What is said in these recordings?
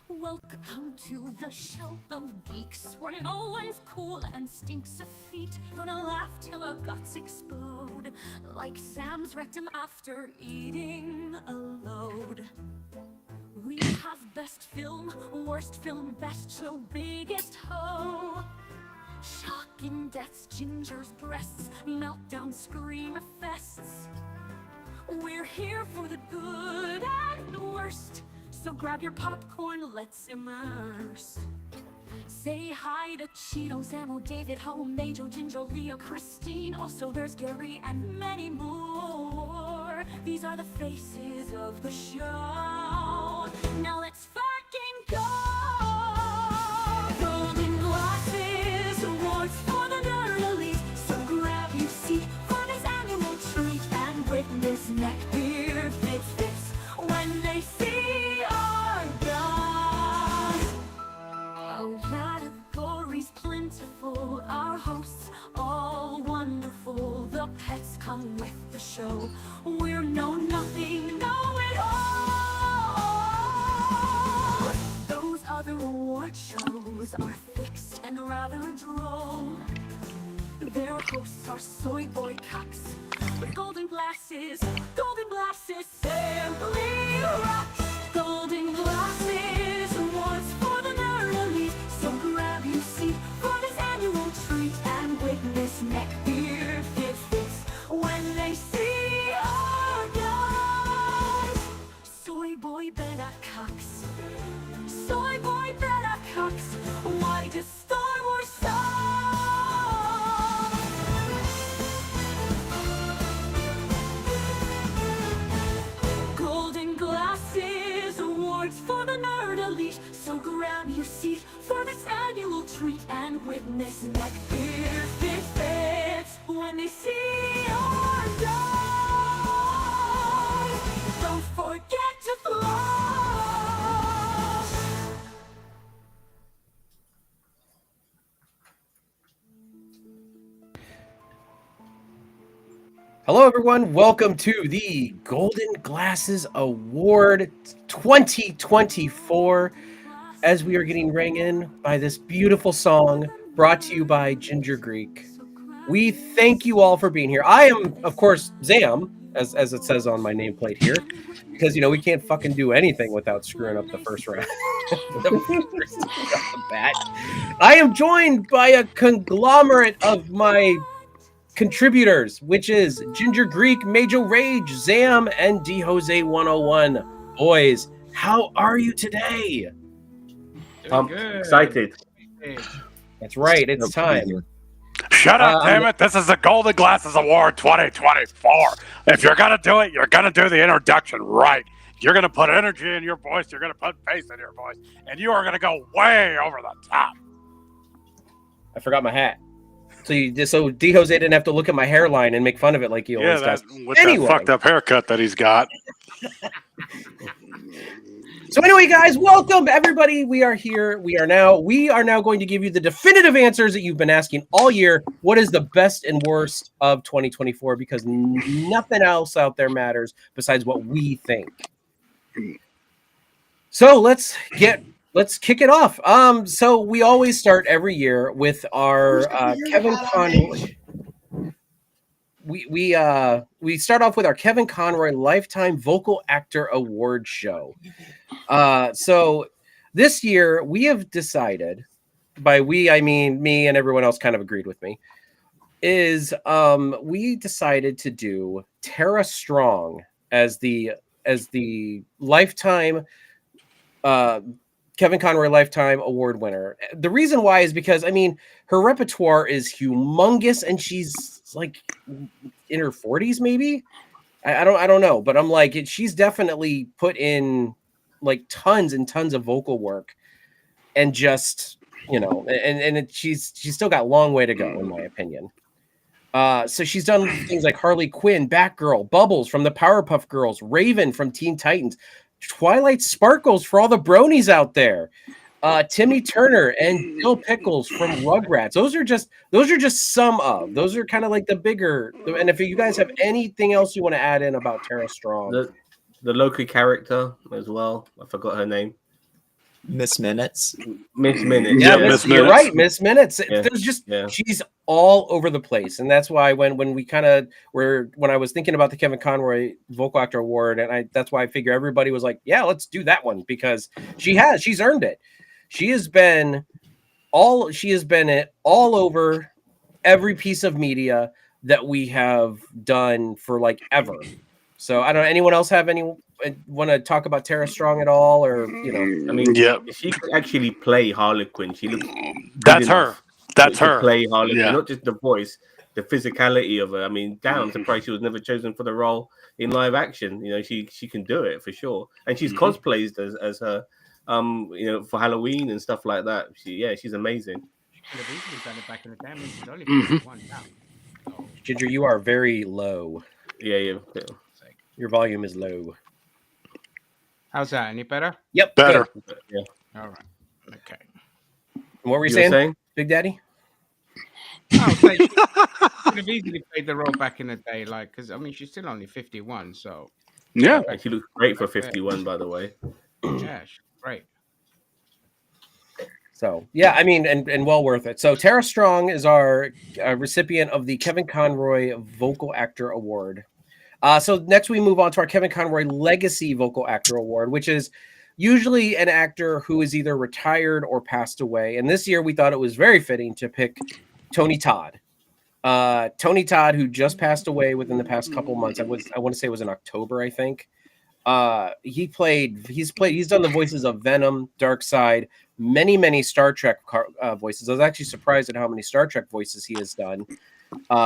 Welcome to the show of geeks, where no one's cool and stinks of feet. Gonna laugh till our guts explode, like Sam's rectum after eating a load. We have best film, worst film, best show, biggest hoe. Shocking deaths, Ginger's breasts, meltdown scream fests. We're here for the good and the worst, so grab your popcorn, let's immerse. Say hi to Cheeto, Zamo, David, Home, Major, Ginger, Leah, Christine. Also, there's Gary and many more. These are the faces of the show. Now let's fucking go! Golden glasses, awards for the nerd elite. So grab your seat for this annual treat and witness neck beard fits when they see our guns. Our categories plentiful, our hosts all wonderful. The pets come with the show. We're know nothing, know it all. Those other award shows are fixed and rather droll. Their hosts are soy boy cocks with golden glasses simply rocks. Golden glasses, awards for the nerd elite. So grab your seat for this annual treat and witness neck beard fits when they see our guys. Soy boy better cocks, soy boy better cocks. Why does Star Wars suck? Golden glasses, awards for the nerd elite. So grab your seat for this annual treat and witness neck beard fits when they see our guys. Don't forget to floss. Hello, everyone. Welcome to the Golden Glasses Award 2024. As we are getting rang in by this beautiful song brought to you by Ginger Greek, we thank you all for being here. I am, of course, Zam, as it says on my nameplate here, because we can't fucking do anything without screwing up the first round. the bat. I am joined by a conglomerate of my contributors, which is Ginger Greek, Major Rage, Zam, and D Jose 101. Boys, how are you today? I'm excited. That's right, it's time. Shut up, damn it. This is the Golden Glasses Award 2024. If you're going to do it, you're going to do the introduction right. You're going to put energy in your voice. You're going to put bass in your voice. And you are going to go way over the top. I forgot my hat. So D Jose didn't have to look at my hairline and make fun of it like he always does. With that fucked up haircut that he's got. So anyway, guys, welcome everybody. We are here. We are now going to give you the definitive answers that you've been asking all year. What is the best and worst of 2024? Because nothing else out there matters besides what we think. So let's kick it off. So we always start every year with our Kevin Conroy. We start off with our Kevin Conroy Lifetime Vocal Actor Award show. So this year we have decided, by we I mean me and everyone else kind of agreed with me, is we decided to do Tara Strong as the Lifetime Kevin Conroy Lifetime Award winner. The reason why is because, her repertoire is humongous and she's like in her 40s, maybe. I don't know, but I'm like, she's definitely put in like tons and tons of vocal work, and just, she's still got a long way to go, in my opinion. So she's done things like Harley Quinn, Batgirl, Bubbles from the Powerpuff Girls, Raven from Teen Titans, Twilight Sparkles for all the bronies out there, Timmy Turner and Bill Pickles from Rugrats. Those are just some of. Those are kind of like the bigger. And if you guys have anything else you want to add in about Tara Strong, The Loki character as well. I forgot her name. Miss Minutes. Miss Minutes. Yeah, Yeah, Miss, Miss you're Minutes. right, Miss Minutes. Yeah, There's just yeah. she's all over the place, and that's why when we kind of were when I was thinking about the Kevin Conroy Vocal Actor Award, and that's why I figure everybody was like, yeah, let's do that one because she's earned it. She has been it all over every piece of media that we have done for like ever. So I don't know. Anyone else have any want to talk about Tara Strong at all, or you know? I mean, Yeah. if she could actually play Harley Quinn, she looks That's good her. enough That's to her. play Harley Quinn, Yeah. not just the voice, the physicality of her. I mean, damn, I'm surprised she was never chosen for the role in live action. You know, she can do it for sure, and she's cosplayed as her, you know, for Halloween and stuff like that. She's amazing. Could have easily done it back in the day. I mean, she's only Mhm. 51 now. So, Ginger, you are very low. Yeah. Your volume is low. how's that? Any better? Yep, Better. good. Yeah. All right. Okay. What were you You were saying, saying? Big Daddy? Oh, so she could have easily played the role back in the day, like, because I mean, she's still only 51, so Yeah. And she looks great for 51, by the way. yeah, she's great. So yeah, I mean, and well worth it. So Tara Strong is our recipient of the Kevin Conroy Vocal Actor Award. So next we move on to our Kevin Conroy Legacy Vocal Actor Award, which is usually an actor who is either retired or passed away. And this year we thought it was very fitting to pick Tony Todd. Tony Todd, who just passed away within the past couple months. I want to say it was in October, I think. He's done the voices of Venom, Darkseid, many Star Trek voices. I was actually surprised at how many Star Trek voices he has done.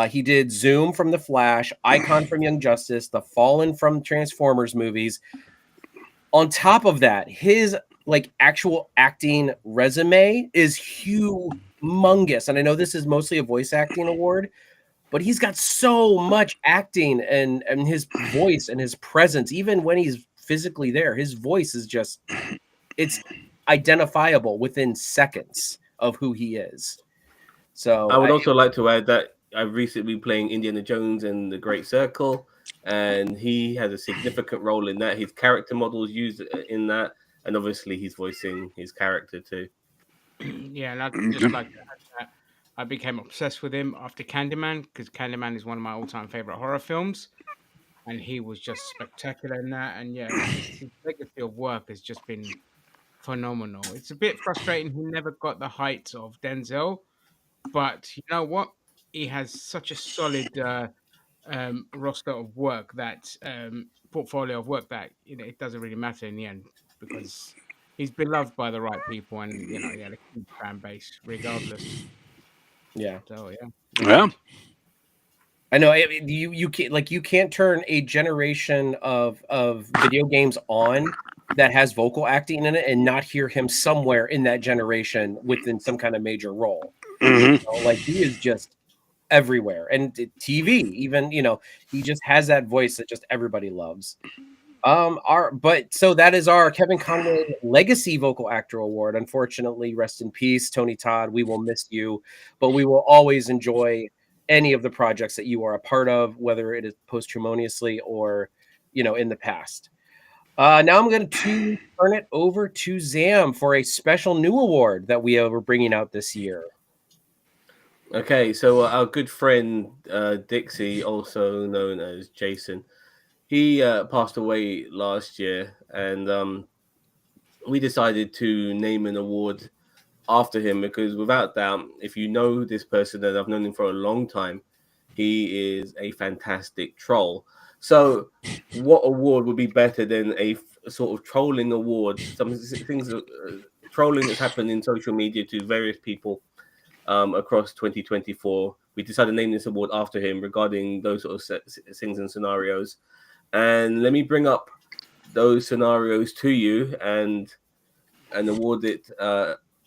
He did Zoom from The Flash, Icon from Young Justice, The Fallen from Transformers movies. On top of that, his like actual acting resume is humongous. And I know this is mostly a voice acting award, but he's got so much acting and his voice and his presence, even when he's physically there, his voice is just, it's identifiable within seconds of who he is. So I would also like to add that I've recently been playing Indiana Jones and the Great Circle, and he has a significant role in that. His character model is used in that, and obviously he's voicing his character too. Yeah, and I'd just like to add that I became obsessed with him after Candyman, because Candyman is one of my all-time favorite horror films, and he was just spectacular in that. And yeah, his legacy of work has just been phenomenal. It's a bit frustrating he never got the heights of Denzel, but you know what? He has such a solid roster of work that portfolio of work that it doesn't really matter in the end because he's beloved by the right people, and he had a huge fan base regardless. yeah. So yeah. Yeah. I know you can't turn a generation of video games on that has vocal acting in it and not hear him somewhere in that generation within some kind of major role. Mhm. Like he is just everywhere, and TV even, he just has that voice that just everybody loves. So that is our Kevin Conroy Legacy Vocal Actor Award. Unfortunately, rest in peace, Tony Todd. We will miss you, but we will always enjoy any of the projects that you are a part of, whether it is posthumously or, in the past. Now I'm going to turn it over to Zam for a special new award that we're bringing out this year. Okay, so our good friend Dixie, also known as Jason, he passed away last year, and we decided to name an award after him because, without doubt, if you know this person, and I've known him for a long time, he is a fantastic troll. So, what award would be better than a sort of trolling award? Some things, trolling that's happened in social media to various people across 2024. We decided to name this award after him regarding those sort of things and scenarios. And let me bring up those scenarios to you and award it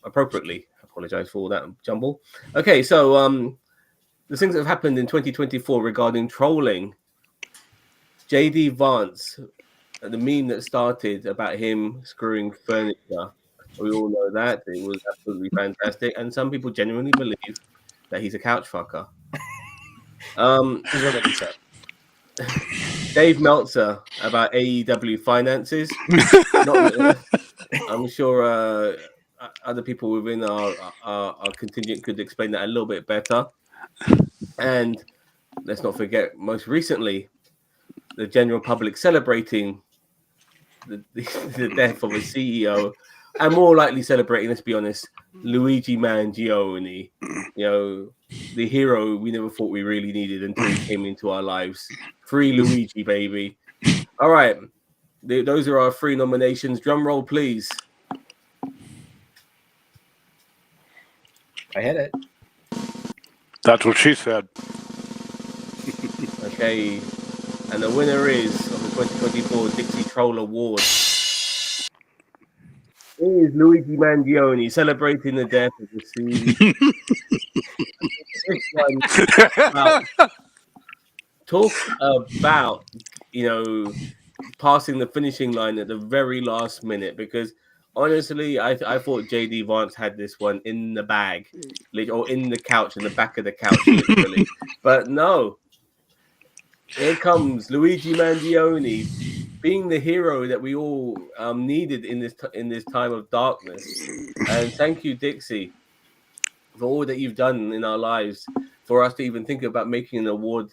appropriately. I apologize for all that jumble. Okay, so the things that have happened in 2024 regarding trolling. JD Vance, the meme that started about him screwing furniture. We all know that. It was absolutely fantastic. And some people genuinely believe that he's a couch fucker. Dave Meltzer about AEW finances. I'm sure other people within our contingent could explain that a little bit better. And let's not forget, most recently, the general public celebrating the death of a CEO, and more likely celebrating, let's be honest, Luigi Mangione. You know, the hero we never thought we really needed until he came into our lives. Free Luigi, baby. All right. Those are our 3 nominations. Drum roll, please. I hit it. That's what she said. Okay. And the winner is of the 2024 Dixie Troll Award is Luigi Mangione, celebrating the death of the CEO. Talk about, passing the finishing line at the very last minute, because honestly, I thought JD Vance had this one in the bag, or in the couch, in the back of the couch, literally. But no, here comes Luigi Mangione, being the hero that we all needed in this time of darkness. And thank you, Dixie, for all that you've done in our lives, for us to even think about making an award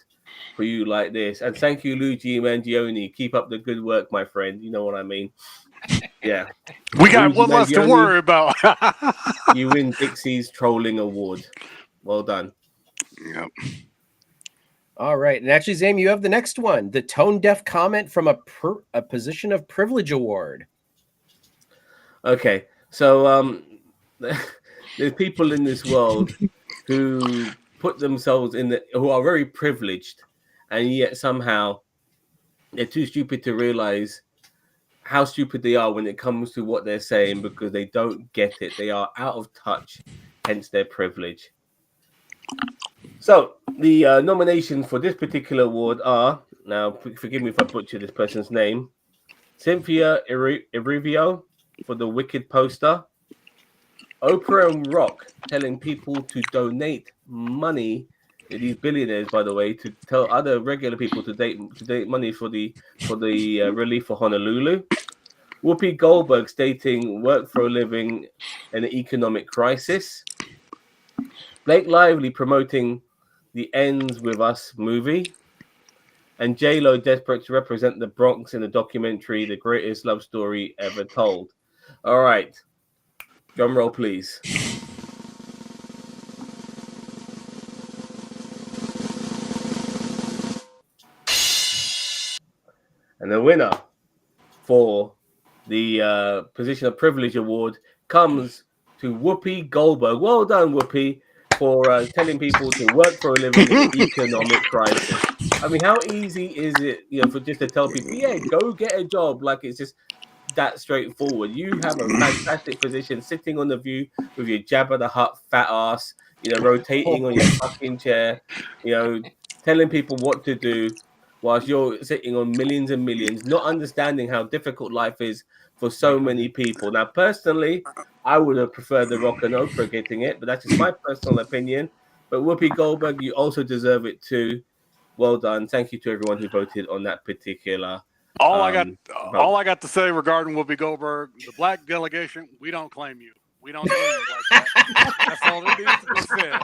for you like this. And thank you, Luigi Mangione. Keep up the good work, my friend. You know what I mean? Yeah. We got Luigi one less to Mangione, worry about. You win Dixie's Trolling Award. Well done. Yep. All right. And actually, Zame, you have the next one. The Tone Deaf Comment from a Position of Privilege Award. Okay. So there's people in this world who put themselves who are very privileged, and yet somehow they're too stupid to realize how stupid they are when it comes to what they're saying, because they don't get it. They are out of touch, hence their privilege. So the nominations for this particular award are, now forgive me if I butcher this person's name, Cynthia Irivio for the Wicked poster, Oprah and Rock telling people to donate money, these billionaires, by the way, to tell other regular people to donate money for the relief for Honolulu. Whoopi Goldberg stating work for a living in an economic crisis. Blake Lively promoting the Ends With Us movie. And J-Lo desperate to represent the Bronx in the documentary The Greatest Love Story Ever Told. All right. Drum roll, please. And the winner for the Position of Privilege Award comes to Whoopi Goldberg. Well done, Whoopi, for telling people to work for a living in an economic crisis. I mean, how easy is it, for just to tell people, yeah, go get a job? Like, it's just that straightforward. You have a fantastic position, sitting on the View with your Jabba the Hutt fat ass, rotating on your fucking chair, telling people what to do, whilst you're sitting on millions and millions, not understanding how difficult life is for so many people. Now, personally, I would have preferred The Rock and Oprah getting it, but that's just my personal opinion. But Whoopi Goldberg, you also deserve it too. Well done. Thank you to everyone who voted on that particular. All I got to say regarding Whoopi Goldberg, the black delegation, we don't claim you. We don't claim you like that. That's all that needs to be said.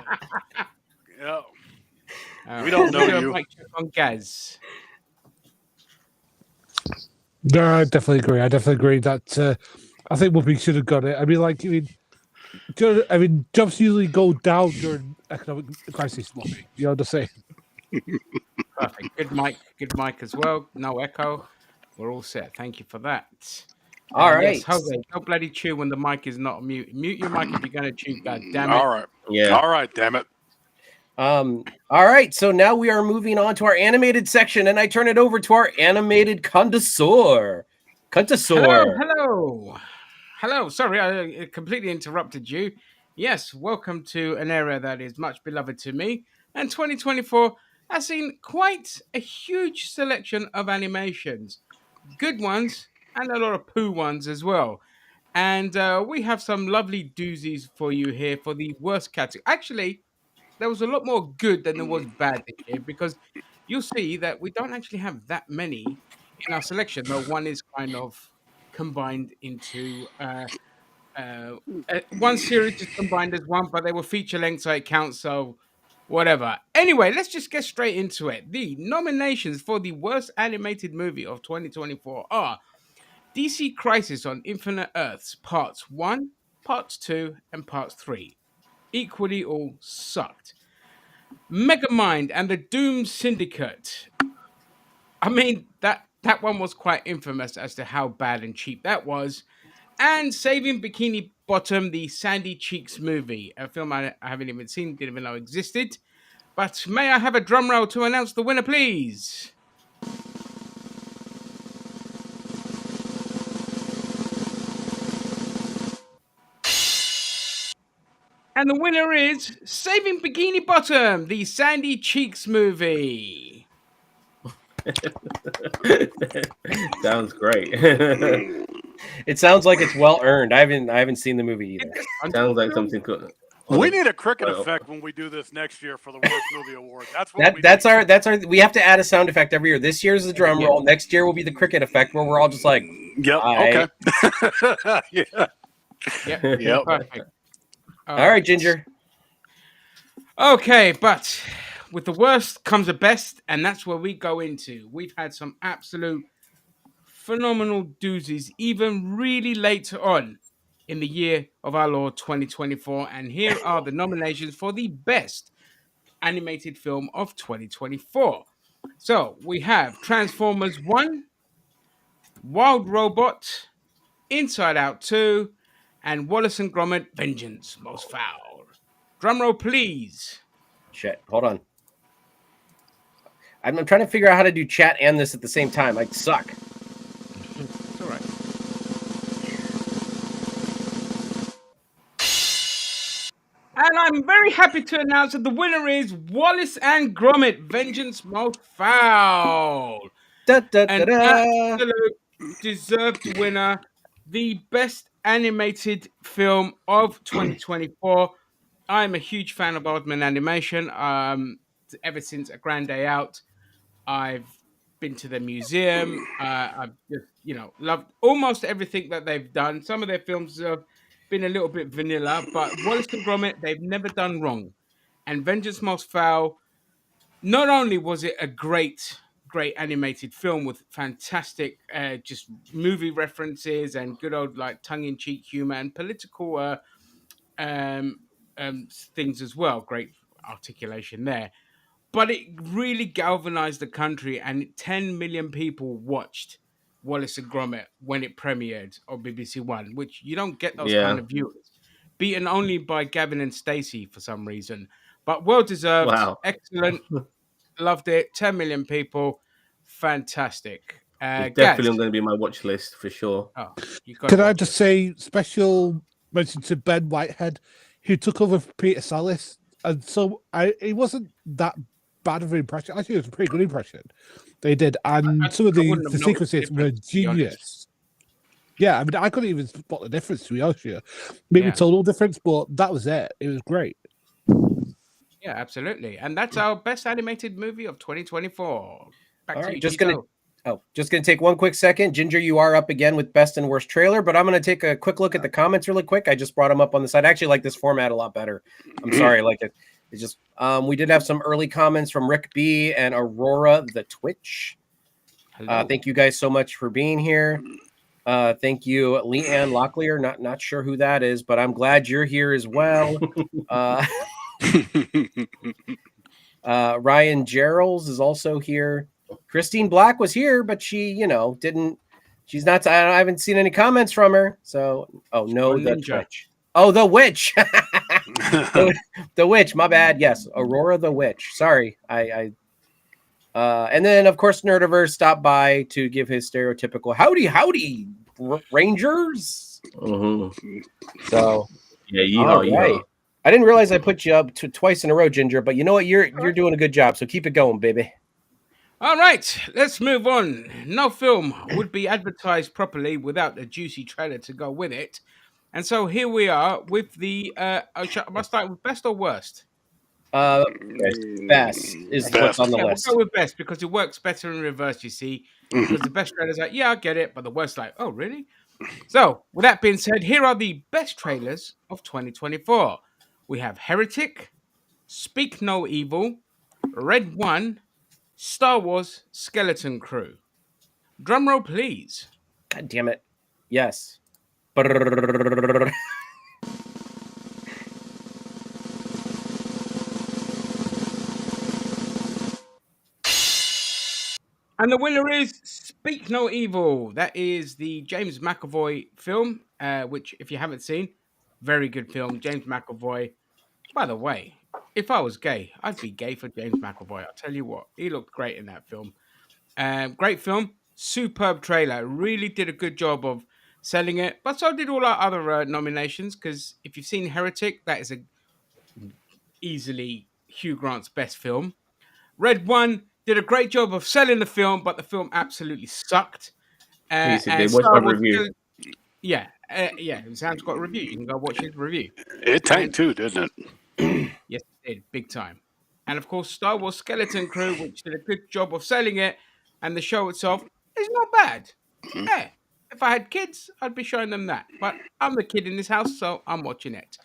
Yeah. We don't know you. On Gaz. No, I definitely agree that I think Whoopi should have got it. I mean, jobs usually go down during economic crisis, Whoopi. You know what I'm saying? Perfect. Good mic as well. No echo. We're all set. Thank you for that. All right. Yes, Jose, don't bloody chew when the mic is not mute. Mute your mic if you're going to chew, God damn it. All right. Yeah. All right, damn it. All right, so now we are moving on to our animated section, and I turn it over to our animated connoisseur. Hello. Sorry, I completely interrupted you. Yes, welcome to an area that is much beloved to me. And 2024 has seen quite a huge selection of animations. Good ones and a lot of poo ones as well. And we have some lovely doozies for you here for the worst category. Actually, there was a lot more good than there was bad this year, because you'll see that we don't actually have that many in our selection, though one is kind of combined into one series is combined as one, but they were feature length, so it counts. So whatever. Anyway, let's just get straight into it. The nominations for the worst animated movie of 2024 are DC Crisis on Infinite Earths Parts 1, Parts 2, and Parts 3. Equally all sucked. Megamind and the Doom Syndicate. I mean, that one was quite infamous as to how bad and cheap that was. And Saving Bikini Bottom, the Sandy Cheeks movie, a film I haven't even seen, didn't even know existed. But may I have a drum roll to announce the winner, please? And the winner is Saving Bikini Bottom, the Sandy Cheeks movie. Sounds great. It sounds like it's well earned. I haven't seen the movie either. Sounds like something good. We need a cricket Well- effect when we do this next year for the worst movie award. That's what That's our. We have to add a sound effect every year. This year's the drum roll. Next year will be the cricket effect, where we're all just like, Yep. I- Okay. Yeah. Yep. Yep. Perfect. all right, Ginger. Okay, but with the worst comes the best, and that's where we go into. We've had some absolute phenomenal doozies, even really later on in the year of our Lord 2024. And here are the nominations for the best animated film of 2024. So we have Transformers 1, Wild Robot, Inside Out 2, and Wallace and Gromit: Vengeance Most Foul. Drumroll, please. Shit. Hold on. I'm trying to figure out how to do chat and this at the same time. I suck. It's all right. And I'm very happy to announce that the winner is Wallace and Gromit: Vengeance Most Foul. Da, da, da, An da. absolute deserved winner, the best animated film of 2024. I'm a huge fan of Aardman Animation. Ever since A Grand Day Out, I've been to the museum. I've just, loved almost everything that they've done. Some of their films have been a little bit vanilla, but Wallace and Gromit, they've never done wrong. And Vengeance Most Foul, not only was it a great animated film with fantastic just movie references and good old like tongue-in-cheek humor and political things as well, great articulation there, but it really galvanized the country, and 10 million people watched Wallace and Gromit when it premiered on BBC One, which you don't get those kind of viewers, beaten only by Gavin and Stacey for some reason, but well deserved. Wow. Excellent. Loved it. 10 million people. Fantastic. It's Gaz. definitely going to be my watch list for sure. Oh, you got Can to I watch just it. say special mention to Ben Whitehead, who took over for Peter Sallis, and so it wasn't that bad of an impression. Actually, it was a pretty good impression they did, and some of I the wouldn't have noticed sequences the were difference, to be honest. genius. Yeah, I mean, I couldn't even spot the difference, to be honest with you. Maybe Yeah. total difference, but that was it. It was great. Yeah, absolutely. And that's our best animated movie of 2024. Back All to right, you, just Tito. gonna take one quick second. Ginger, you are up again with best and worst trailer, but I'm gonna take a quick look at the comments really quick. I just brought them up on the side. I actually like this format a lot better. I'm sorry, I like it. It's just we did have some early comments from Rick B and Aurora the Twitch. Hello. Thank you guys so much for being here. Thank you, Leanne Locklear. Not sure who that is, but I'm glad you're here as well. Ryan Geralds is also here. Christine Black was here, but she, didn't. She's not. I haven't seen any comments from her. So, no, the Ninja. Twitch. Oh, the witch. The witch. My bad. Yes, Aurora the witch. Sorry, I. And then of course Nerdiverse stopped by to give his stereotypical howdy, Rangers. Mhm. So, Yeah, all yeehaw, right. yeehaw. I didn't realize I put you up twice in a row, Ginger. But you know what? You're doing a good job. So keep it going, baby. All right, let's move on. No film would be advertised properly without a juicy trailer to go with it. And so here we are with the. Must I start with best or worst? Best is what's on the Yeah, we'll list. go with best because it works better in reverse, you see. Because the best trailer's like, yeah, I get it. But the worst, like, oh, really? So, with that being said, here are the best trailers of 2024. We have Heretic, Speak No Evil, Red One, Star Wars Skeleton Crew. Drumroll, please. God damn it. Yes. Brrrr. And the winner is Speak No Evil. That is the James McAvoy film, which, if you haven't seen, very good film. James McAvoy. By the way, if I was gay, I'd be gay for James McAvoy. I'll tell you what, he looked great in that film. Great film, superb trailer. Really did a good job of selling it, but so did all our other nominations. Because if you've seen Heretic, that is easily Hugh Grant's best film. Red One did a great job of selling the film, but the film absolutely sucked. Yes, it And did. What's Star my Wars review? yeah, Sam's got a review. You can go watch his review. It tanked too, didn't it? Yes, it did, big time. And of course, Star Wars Skeleton Crew, which did a good job of selling it, and the show itself is not bad. Yeah, if I had kids, I'd be showing them that. But I'm the kid in this house, so I'm watching it.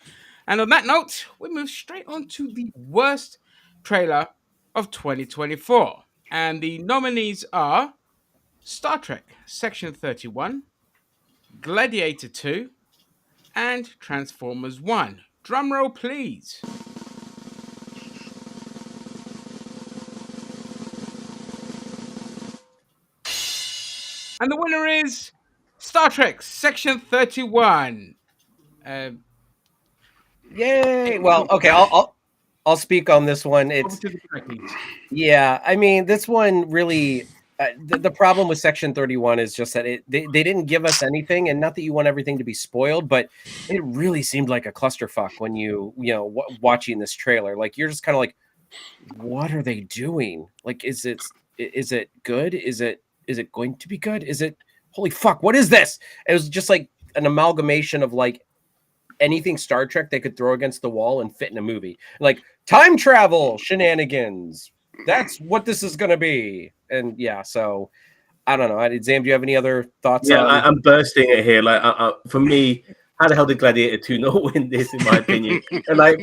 And on that note, we move straight on to the worst trailer of 2024. And the nominees are Star Trek Section 31, Gladiator 2, and Transformers 1. Drumroll, please. And the winner is Star Trek Section 31. Yay! Well, okay, I'll speak on this one. Over It's to the Trekkies. yeah, I mean, this one really. The problem with Section 31 is just that they didn't give us anything, and not that you want everything to be spoiled, but it really seemed like a clusterfuck when you know watching this trailer. Like you're just kind of like, what are they doing? Like, is it good? Is it going to be good? Is it holy fuck? What is this? It was just like an amalgamation of like anything Star Trek they could throw against the wall and fit in a movie, like time travel shenanigans. That's what this is going to be. And yeah, so I don't know. Zam, do you have any other thoughts? Yeah, on... I'm bursting it here. Like, for me, how the hell did Gladiator 2 not win this, in my opinion? And like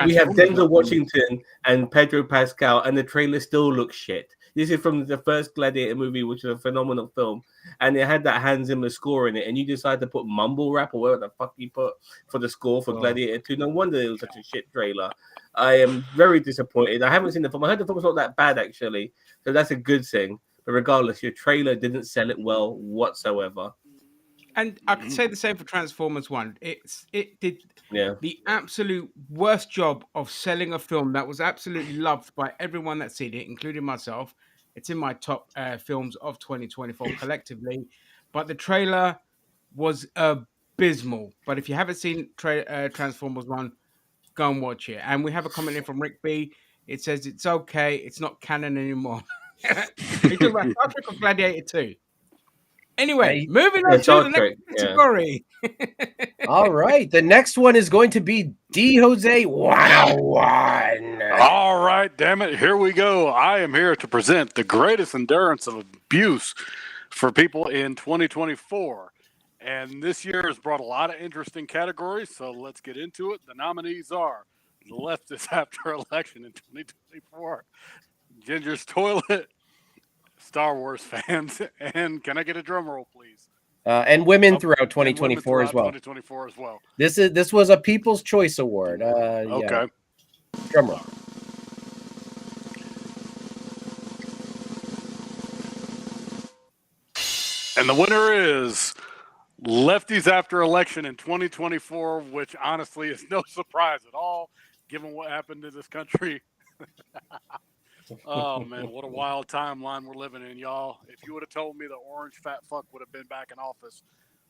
we have Denzel Washington and Pedro Pascal, and the trailer still looks shit. This is from the first Gladiator movie, which is a phenomenal film, and it had that Hans Zimmer score in it, and you decided to put mumble rap or whatever the fuck you put for the score for Gladiator 2. No wonder it was such a shit trailer. I am very disappointed. I haven't seen the film. I heard the film was not that bad, actually, so that's a good thing. But regardless, your trailer didn't sell it well whatsoever. And I could say the same for Transformers 1. It did Yeah. the absolute worst job of selling a film that was absolutely loved by everyone that's seen it, including myself. It's in my top films of 2024 collectively. But the trailer was abysmal. But if you haven't seen Transformers 1, go and watch it. And we have a comment in from Rick B. It says it's okay. It's not canon anymore. You're talking about Star Trek or Gladiator 2? Anyway, moving on to the next category. All right. The next one is going to be D. Jose 101. All right, damn it. Here we go. I am here to present the greatest endurance of abuse for people in 2024. And this year has brought a lot of interesting categories, so let's get into it. The nominees are The Leftist After Election in 2024, Ginger's Toilet, Star Wars fans, and can I get a drum roll, please? And women throughout 2024 as well. 2024 as well. This was a People's Choice Award. Okay. Yeah. Drum roll. And the winner is Lefties After Election in 2024, which honestly is no surprise at all, given what happened to this country. Oh, man, what a wild timeline we're living in, y'all. If you would have told me the orange fat fuck would have been back in office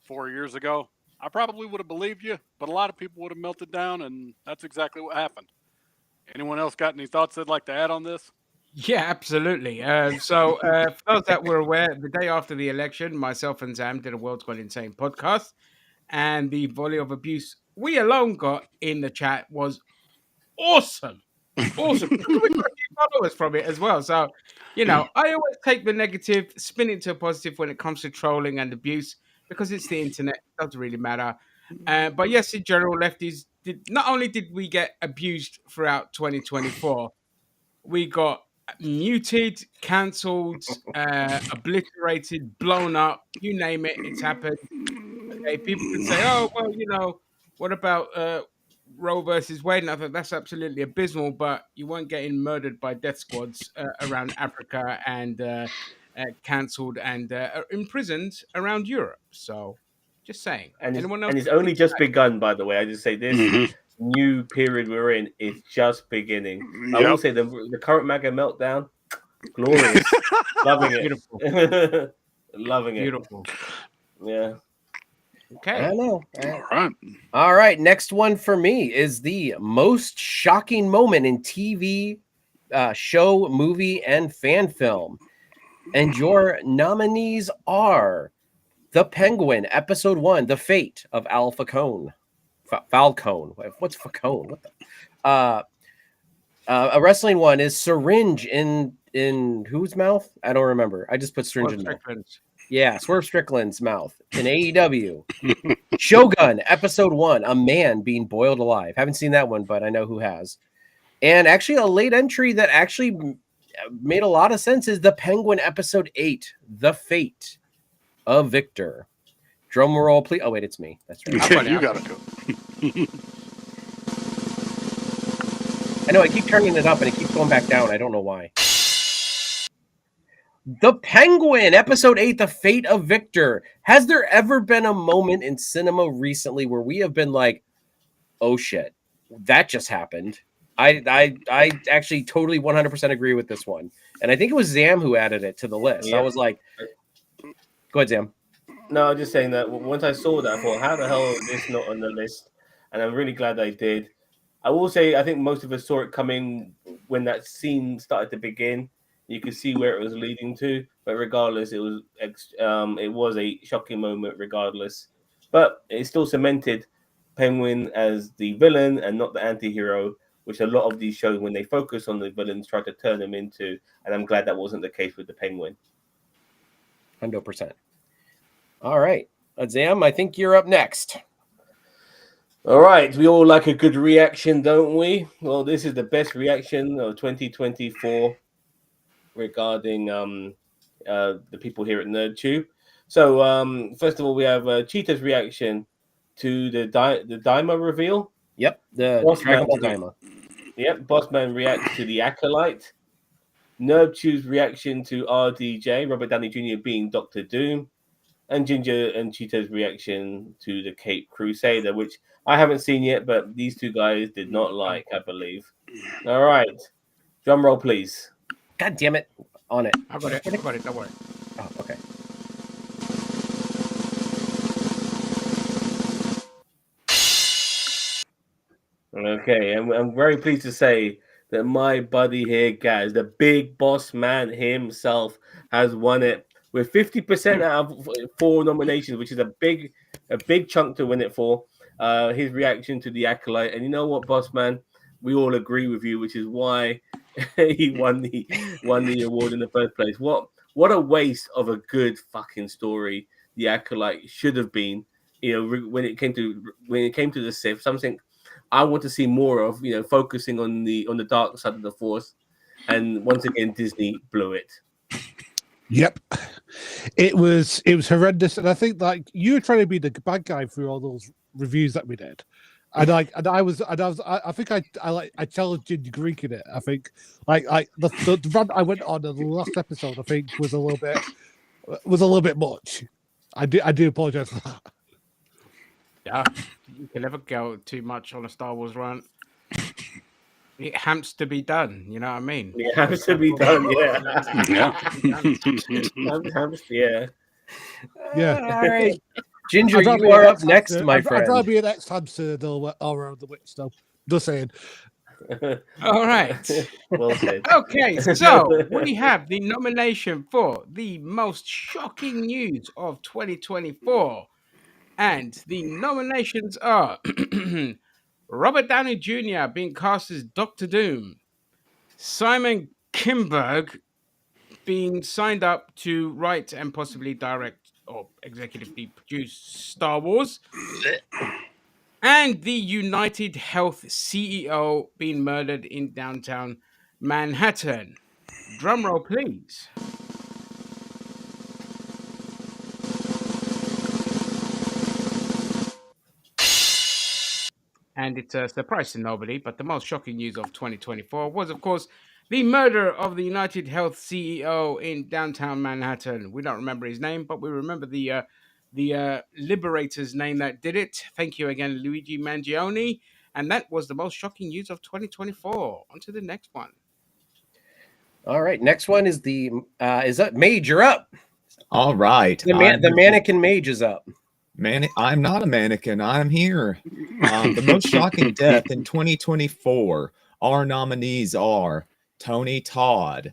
4 years ago, I probably would have believed you, but a lot of people would have melted down, and that's exactly what happened. Anyone else got any thoughts they'd like to add on this? Yeah, absolutely. So for those that were aware, the day after the election, myself and Zam did a World's Gone Insane podcast, and the volley of abuse we alone got in the chat was awesome. Awesome. We got a few followers from it as well. So, I always take the negative, spin it to a positive when it comes to trolling and abuse. because it's the internet. It doesn't really matter. But yes, in general, lefties did not only did we get abused throughout 2024, we got muted, cancelled, obliterated, blown up. You name it, it's happened. Okay, people can say, "Oh, well, what about Roe versus Wade?" And I thought that's absolutely abysmal, but you weren't getting murdered by death squads around Africa and cancelled and imprisoned around Europe. So, just saying. Anyone else? And it's only just begun, by the way. I just say this new period we're in is just beginning. I will say the current MAGA meltdown, glorious, loving it, Beautiful, loving it, beautiful. yeah. Okay. I know. All right. All right. Next one for me is the most shocking moment in TV, show, movie, and fan film. And your nominees are The Penguin, Episode 1, The Fate of Al Falcone. Falcone. What's Falcone? What the? A wrestling one is Syringe in whose mouth? I don't remember. I just put syringe in mouth. Yeah, Swerve Strickland's mouth in AEW. Shogun, Episode 1, a man being boiled alive. Haven't seen that one, but I know who has. And actually, a late entry that actually made a lot of sense is The Penguin, Episode 8, The Fate of Victor. Drum roll, please. Oh, wait, it's me. That's right. You got to do it. I know, I keep turning it up and it keeps going back down. I don't know why. The Penguin, Episode 8, The Fate of Victor. Has there ever been a moment in cinema recently where we have been like, oh shit, that just happened? I actually totally 100% agree with this one. And I think it was Zam who added it to the list. Yeah. I was like, go ahead, Zam. No, I'm just saying that once I saw that, I thought, how the hell is this not on the list? And I'm really glad I did. I will say, I think most of us saw it coming when that scene started to begin. You could see where it was leading to, but regardless, it was a shocking moment. Regardless, but it still cemented Penguin as the villain and not the anti-hero, which a lot of these shows, when they focus on the villains, try to turn them into. And I'm glad that wasn't the case with the Penguin. 100%. All right, Zam, I think you're up next. All right, we all like a good reaction, don't we? Well, this is the best reaction of 2024 regarding the people here at NerdTube. So, first of all, we have Cheetah's reaction to the Daima reveal. Yep, the Dragon Ball Daima. Yep, Bossman reacts to the Acolyte. NerdTube's reaction to RDJ, Robert Downey Jr. being Dr. Doom. And Ginger and Cheetah's reaction to the Cape Crusader, which I haven't seen yet, but these two guys did not like, I believe. All right. Drum roll, please. God damn it. On it. I got it. Don't worry. Oh, okay. Okay, and I'm very pleased to say that my buddy here, guys, the big boss man himself, has won it with 50% out of 4 nominations, which is a big chunk to win it for. His reaction to the Acolyte, and you know what, boss man, we all agree with you, which is why he won the award in the first place. What a waste of a good fucking story the Acolyte should have been. You know, when it came to the Sith, something I want to see more of. You know, focusing on the dark side of the Force, and once again, Disney blew it. Yep, it was horrendous, and I think like you were trying to be the bad guy through all those reviews that we did, and I think I challenged you Greek in it. I think like the rant I went on in the last episode, I think was a little bit much. I do apologize for that. Yeah, you can never go too much on a Star Wars rant. It has to be done. You know what I mean? It has to be done. Yeah. Yeah. Yeah. All right. Ginger, you are up next, my friend. I'd rather be an ex-hamster or the witch, though. Just saying. All right. Well said. Okay, so we have the nomination for the most shocking news of 2024. And the nominations are Robert Downey Jr. being cast as Dr. Doom, Simon Kinberg being signed up to write and possibly direct or executively produced Star Wars, and the United Health CEO being murdered in downtown Manhattan. Drum roll, please. And it's a surprise to nobody, but the most shocking news of 2024 was, of course, the murder of the United Health CEO in downtown Manhattan. We don't remember his name, but we remember the liberator's name that did it. Thank you again, Luigi Mangione. And that was the most shocking news of 2024. On to the next one. All right, next one is is that Mage? You're up. All right. The mannequin Mage is up. I'm not a mannequin. I'm here. The most shocking death in 2024. Our nominees are Tony Todd,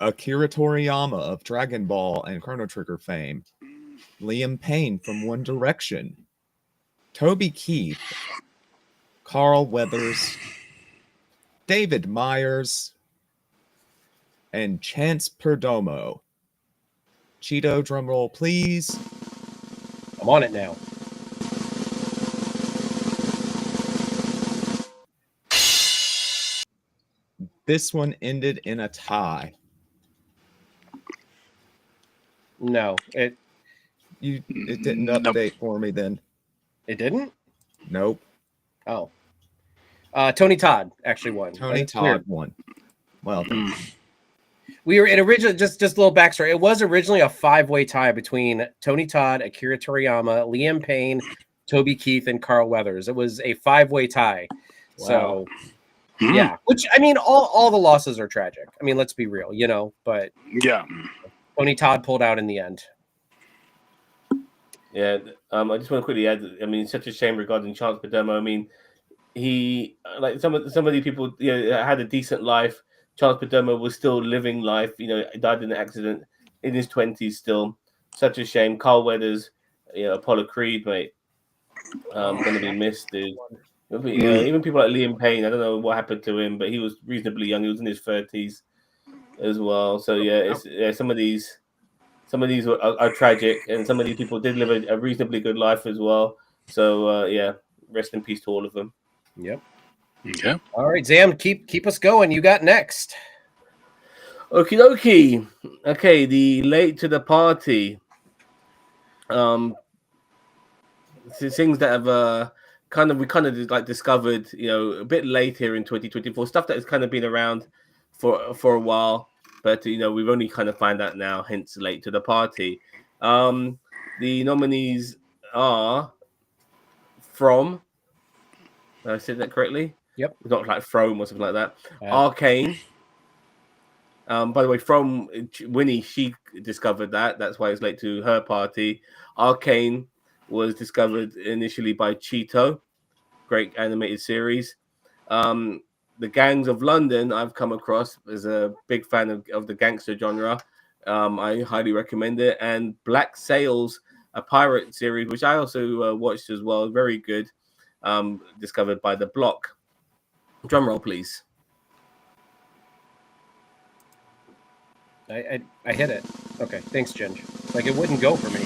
Akira Toriyama of Dragon Ball and Chrono Trigger fame, Liam Payne from One Direction, Toby Keith, Carl Weathers, David Myers, and Chance Perdomo. Cheeto, drumroll, please. I'm on it now. This one ended in a tie. No, it didn't update for me then. It didn't? Nope. Oh. Tony Todd actually won. Tony That's Todd weird. won. Well, We were originally just a little backstory. It was originally a 5-way tie between Tony Todd, Akira Toriyama, Liam Payne, Toby Keith, and Carl Weathers. It was a 5-way tie. Wow. So yeah, which I mean, all the losses are tragic. I mean, let's be real, but Yeah. Tony Todd pulled out in the end. Yeah, I just want to quickly add. I mean, it's such a shame regarding Chance Perdomo. I mean, he like some of these people, had a decent life. Chance Perdomo was still living life. Died in an accident in his 20s. Still, such a shame. Carl Weathers, Apollo Creed, mate, going to be missed, dude. Even people like Liam Payne, I don't know what happened to him, but he was reasonably young. He was in his 30s as well. So some of these are tragic, and some of these people did live a reasonably good life as well. So rest in peace to all of them. Yep. Okay. All right, Zam, keep us going. You got next. Okie dokie. Okay, the late to the party. Things that have we kind of like discovered, a bit late here in 2024. Stuff that has kind of been around for a while, but we've only kind of found out now. Hence, late to the party. The nominees are from. Did I said that correctly? Yep. Not like From or something like that. Yeah. Arcane. By the way, from Winnie, she discovered that. That's why it's late to her party. Arcane was discovered initially by Cheeto. Great animated series. The Gangs of London, I've come across as a big fan of the gangster genre. I highly recommend it. And Black Sails, a pirate series, which I also watched as well. Very good. Discovered by The Block. Drum roll, please. I hit it. Okay, thanks, Ginge. Like, it wouldn't go for me.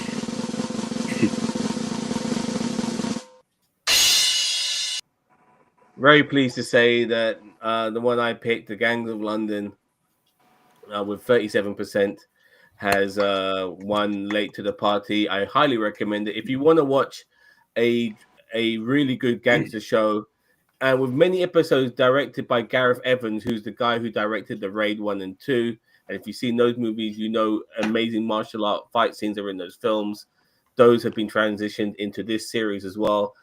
Very pleased to say that the one I picked, The Gangs of London, with 37%, has won late to the party. I highly recommend it. If you want to watch a really good gangster show, and with many episodes directed by Gareth Evans, who's the guy who directed The Raid 1 and 2. And if you've seen those movies, amazing martial art fight scenes are in those films. Those have been transitioned into this series as well.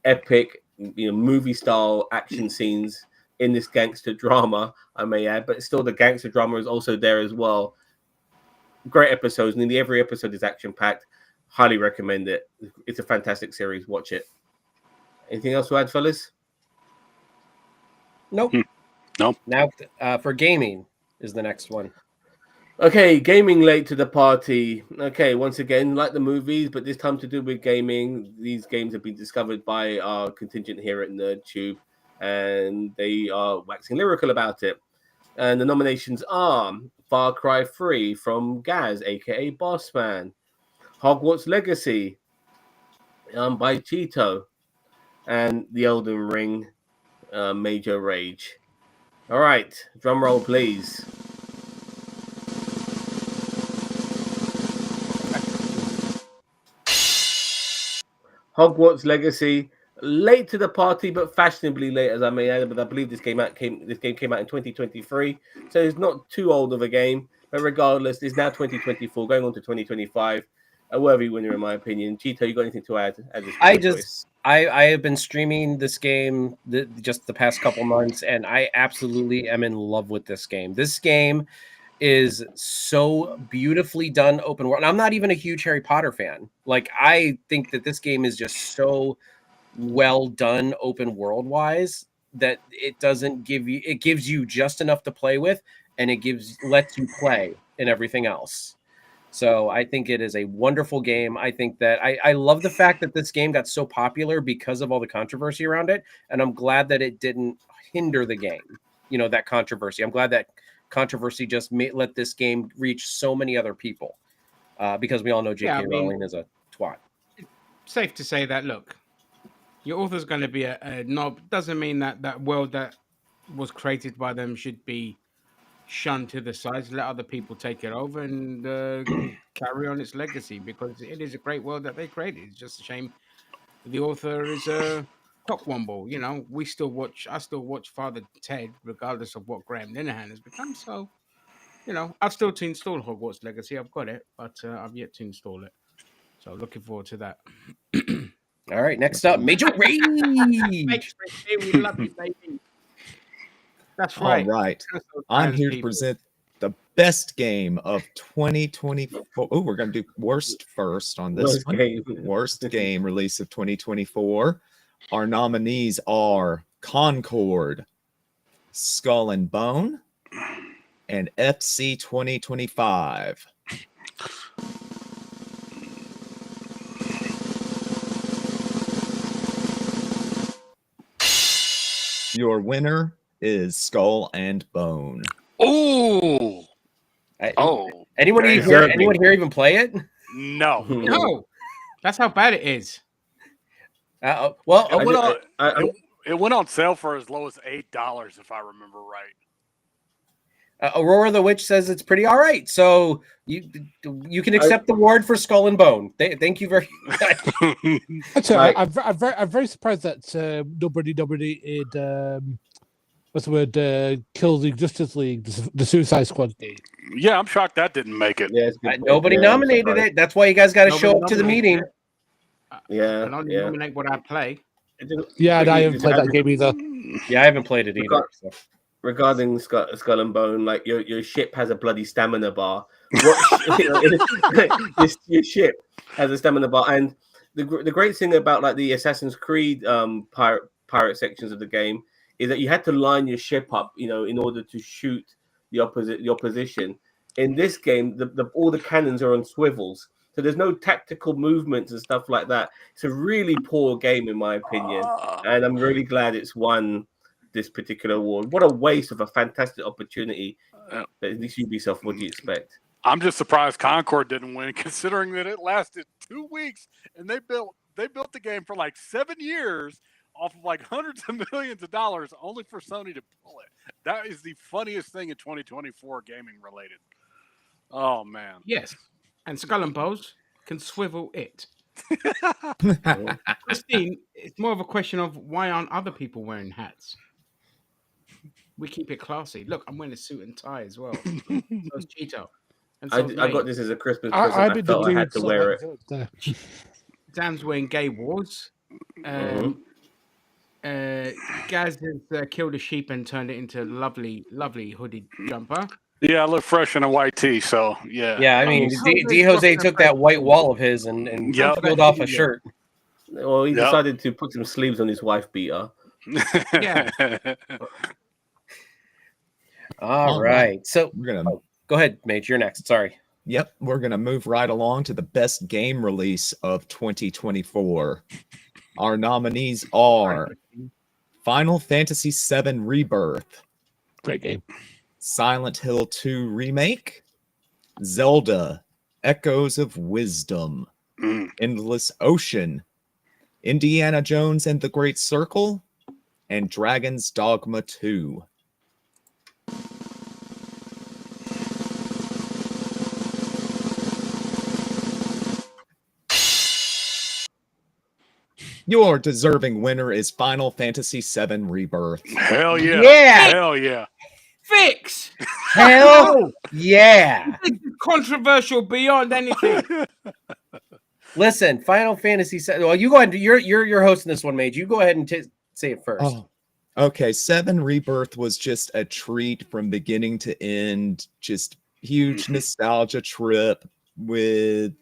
Epic, movie style action scenes in this gangster drama, I may add, but still the gangster drama is also there as well. Great episodes. Nearly every episode is action packed. Highly recommend it. It's a fantastic series. Watch it. Anything else to add, fellas? Nope. Nope. Now, for gaming is the next one. Okay, gaming late to the party. Okay, once again, like the movies, but this time to do with gaming. These games have been discovered by our contingent here at NerdTube, and they are waxing lyrical about it. And the nominations are Far Cry 3 from Gaz, aka Bossman, Hogwarts Legacy by Cheeto, and The Elden Ring Major Rage. All right, drum roll, please. Hogwarts Legacy, late to the party, but fashionably late, as I may add. But I believe this game came out in 2023, so it's not too old of a game. But regardless, it's now 2024, going on to 2025. A worthy winner, in my opinion. Cheeto, you got anything to add? I have been streaming this game just the past couple months, and I absolutely am in love with this game. This game is so beautifully done open world. And I'm not even a huge Harry Potter fan. Like, I think that this game is just so well done open world wise that it gives you just enough to play with, and it lets you play in everything else. So I think it is a wonderful game. I think that I love the fact that this game got so popular because of all the controversy around it. And I'm glad that it didn't hinder the game, that controversy. I'm glad that controversy just let this game reach so many other people because we all know J.K. Rowling is a twat. Safe to say that, look, your author's going to be a knob. Doesn't mean that world that was created by them should be shunned to the sides. Let other people take it over and carry on its legacy, because it is a great world that they created. It's just a shame the author is a cockwomble. I still watch Father Ted, regardless of what Graham Linehan has become. So, I've still to install Hogwarts Legacy. I've got it, but I've yet to install it. So looking forward to that. All right, next up, Major Rage. We love you, baby. That's right. All right. I'm here to present the best game of 2024. Oh, we're going to do worst first on this one. Worst game release of 2024. Our nominees are Concord, Skull and Bone, and FC 2025. Your winner is Skull and Bone. Ooh. Anyone here even play it? No. No. That's how bad it is. Well, it went on sale for as low as $8, if I remember right. Aurora the Witch says it's pretty all right. So you can accept the award for Skull and Bone. Thank you very much. Actually, I'm very surprised that nobody nominated what's the word? Kill the Justice League, the Suicide Squad game. Yeah, I'm shocked that didn't make it. Yeah, nobody nominated it. That's why you guys got to show up to the meeting. Yeah, and only nominate what I play. Yeah, and I haven't played that game either. Yeah, I haven't played it either. So. Regarding Skull and Bone, like your ship has a bloody stamina bar. Your ship has a stamina bar, and the great thing about like the Assassin's Creed pirate sections of the game is that you had to line your ship up, in order to shoot the opposition. In this game, all the cannons are on swivels, so there's no tactical movements and stuff like that. It's a really poor game, in my opinion, and I'm really glad it's won this particular award. What a waste of a fantastic opportunity. At least Ubisoft, what do you expect? I'm just surprised Concord didn't win, considering that it lasted 2 weeks and they built the game for like 7 years off of like hundreds of millions of dollars, only for Sony to pull it. That is the funniest thing in 2024 gaming related. Oh man. Yes. And Skull and Bones can swivel it. Christine, it's more of a question of why aren't other people wearing hats? We keep it classy. Look, I'm wearing a suit and tie as well. So it's Cheeto. And so I got this as a Christmas present. I felt I had to wear it. Dan's wearing Gay Wars. Gaz has killed a sheep and turned it into a lovely, lovely hooded jumper. Yeah, I look fresh in a white tee, so yeah. Yeah, I mean, D. Jose took that white wall of his and peeled off a shirt. Well, he decided to put some sleeves on his wife beater. Yeah. All right. So we're gonna go ahead, Mage. You're next. Sorry. Yep, we're gonna move right along to the best game release of 2024. Our nominees are Final Fantasy VII Rebirth, great game, Silent Hill 2 Remake, Zelda, Echoes of Wisdom, Mm. Endless Ocean, Indiana Jones and the Great Circle, and Dragon's Dogma 2. Your deserving winner is Final Fantasy VII Rebirth. Hell yeah. Yeah. Hell yeah. Fix. Hell yeah. This is controversial beyond anything. Listen, Final Fantasy VII. Well, you go ahead. You're hosting this one, Mage. You go ahead and say it first. Oh, okay. 7 Rebirth was just a treat from beginning to end. Just huge nostalgia trip with,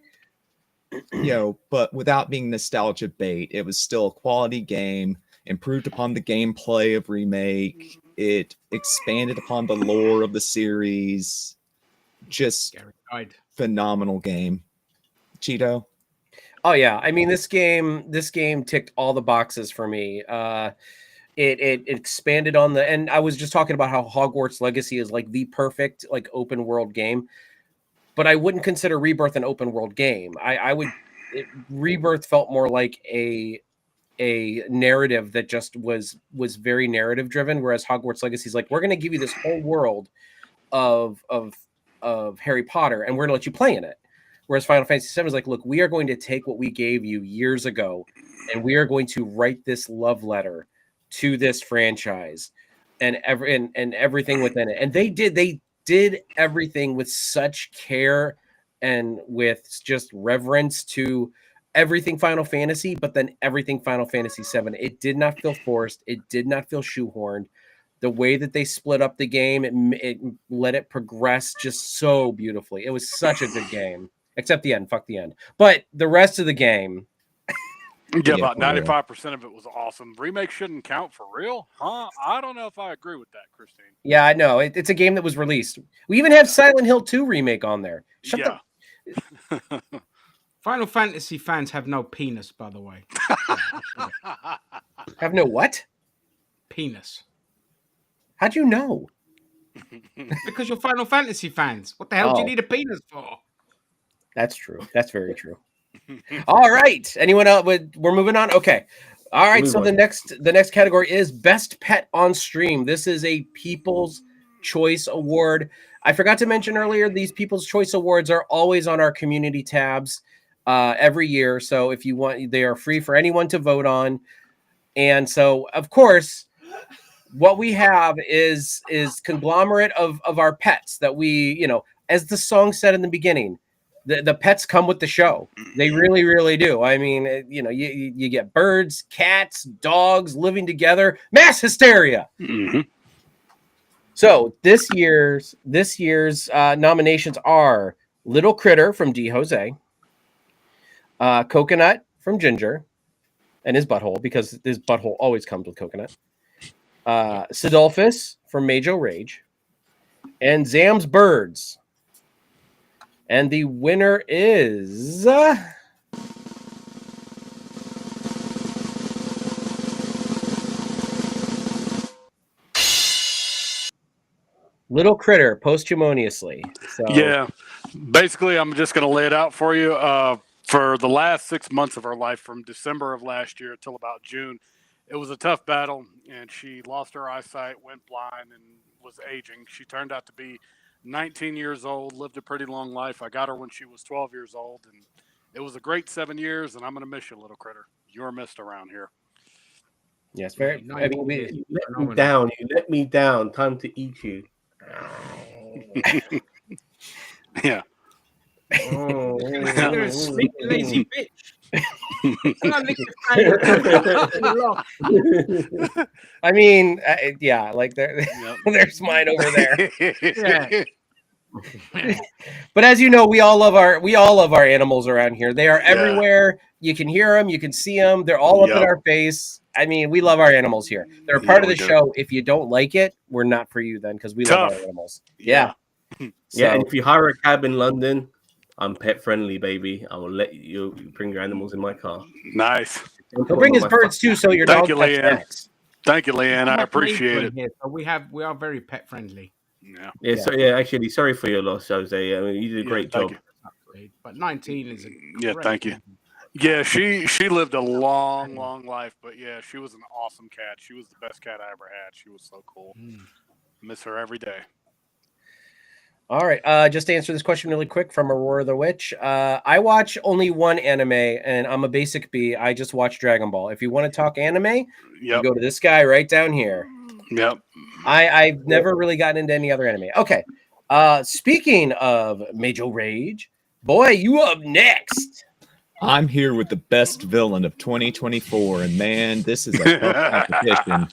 but without being nostalgia bait. It was still a quality game, improved upon the gameplay of Remake. It expanded upon the lore of the series. Just phenomenal game. Cheeto? Oh yeah, I mean this game ticked all the boxes for me. It expanded on and I was just talking about how Hogwarts Legacy is like the perfect like open world game, but I wouldn't consider Rebirth an open world game. Rebirth felt more like a narrative that just was very narrative driven, whereas Hogwarts Legacy is like, we're going to give you this whole world of Harry Potter and we're going to let you play in it. Whereas Final Fantasy VII is like, look, we are going to take what we gave you years ago and we are going to write this love letter to this franchise and everything within it. And they did everything with such care and with just reverence to everything Final Fantasy, but then everything Final Fantasy VII. It did not feel forced. It did not feel shoehorned. The way that they split up the game, it let it progress just so beautifully. It was such a good game. Except the end. Fuck the end. But the rest of the game. Yeah, about 95% of it was awesome. Remake shouldn't count for real? Huh? I don't know if I agree with that, Christine. Yeah, I know. It's a game that was released. We even have Silent Hill 2 remake on there. Shut the... Final Fantasy fans have no penis, by the way. Have no what? Penis. How'd you know? Because you're Final Fantasy fans. What the hell do you need a penis for? That's true. That's very true. All right. Anyone else? We're moving on. Okay. All right. So the next category is Best Pet on Stream. This is a People's Choice Award. I forgot to mention earlier, these People's Choice Awards are always on our community tabs every year. So if you want, they are free for anyone to vote on. And so, of course, what we have is conglomerate of our pets that we, as the song said in the beginning, the pets come with the show. They really, really do. I mean, you get birds, cats, dogs living together, mass hysteria. Mm-hmm. So this year's nominations are Little Critter from D. Jose, Coconut from Ginger, and his butthole, because his butthole always comes with coconut. Sidolphus from Majo Rage, and Zam's Birds. And the winner is Little Critter posthumously. So yeah, basically, I'm just going to lay it out for you. For the last 6 months of her life, from December of last year till about June, it was a tough battle, and she lost her eyesight, went blind, and was aging. She turned out to be 19 years old, lived a pretty long life. I got her when she was 12 years old, and it was a great 7 years, and I'm going to miss you, Little Critter. You're missed around here. Yes, very. I mean, you let me down. You let me down. Time to eat you. Yeah. Oh, you're a sneaky, lazy bitch. I mean, yeah, like there's mine over there. Yeah. But as you know, we all love our animals around here. They are everywhere. You can hear them, you can see them. They're all up in our face. I mean, we love our animals here. They're a part of the show. If you don't like it, we're not for you then, because we love our animals. Yeah. Yeah, and if you hire a cab in London, I'm pet friendly, baby. I will let you bring your animals in my car. Nice. He'll bring his birds too, so your dog Thank you, Leanne. Thank you, Leanne. I appreciate it. Here, so we are very pet friendly. Yeah. Yeah. So actually, sorry for your loss, Jose. I mean, you did a great job. Neckbeard, but 19 is a Yeah, great thank you. name. Yeah, she lived a long life, but yeah, she was an awesome cat. She was the best cat I ever had. She was so cool. Miss her every day. All right. Just to answer this question really quick from Aurora the Witch. I watch only one anime, and I'm a basic B. I just watch Dragon Ball. If you want to talk anime, you go to this guy right down here. Yep. I've never really gotten into any other anime. Okay. Speaking of Major Rage, boy, you up next. I'm here with the best villain of 2024, and man, this is a tough competition.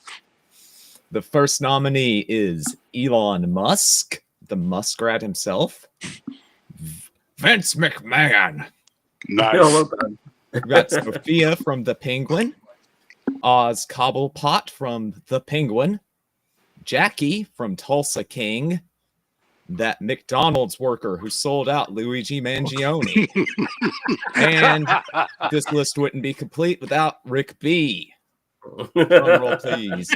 The first nominee is Elon Musk, the muskrat himself. Vince McMahon. Nice. We've got Sophia from The Penguin. Oz Cobblepot from The Penguin. Jackie from Tulsa King. That McDonald's worker who sold out Luigi Mangione. And this list wouldn't be complete without Rick B. Drum roll, please.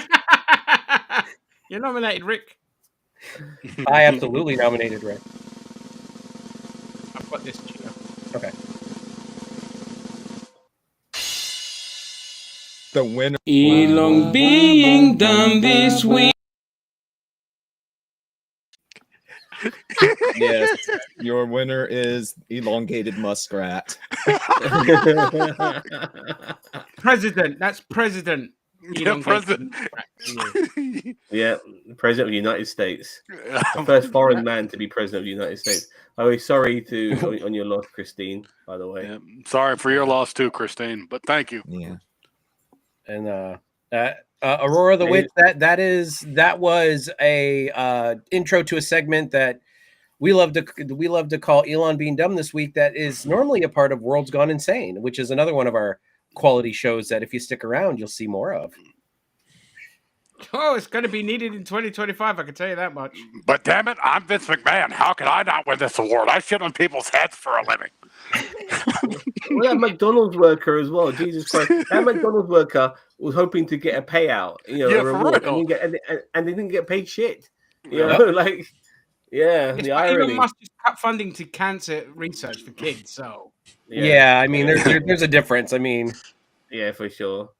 You're nominated, Rick. I absolutely nominated Rick. I've got this. Gio. Okay. The winner. Elon being done this week. Yes, your winner is Elongated Muskrat. President. That's president. Yeah, president. Yeah, president of the United States. The first foreign man to be president of the United States. Oh, sorry on your loss, Christine, by the way. Yeah, sorry for your loss too, Christine, but thank you. Yeah. And Aurora the Witch, that was a intro to a segment that we love to call Elon Being Dumb this week. That is normally a part of World's Gone Insane, which is another one of our quality shows that if you stick around, you'll see more of. Oh, it's going to be needed in 2025. I can tell you that much. But damn it, I'm Vince McMahon. How can I not win this award? I shit on people's heads for a living. Well, that McDonald's worker as well. Jesus Christ, that McDonald's worker was hoping to get a payout, a reward, and they didn't get paid shit. The irony. Elon Musk just cut funding to cancer research for kids. So yeah, I mean, there's a difference. I mean, yeah, for sure.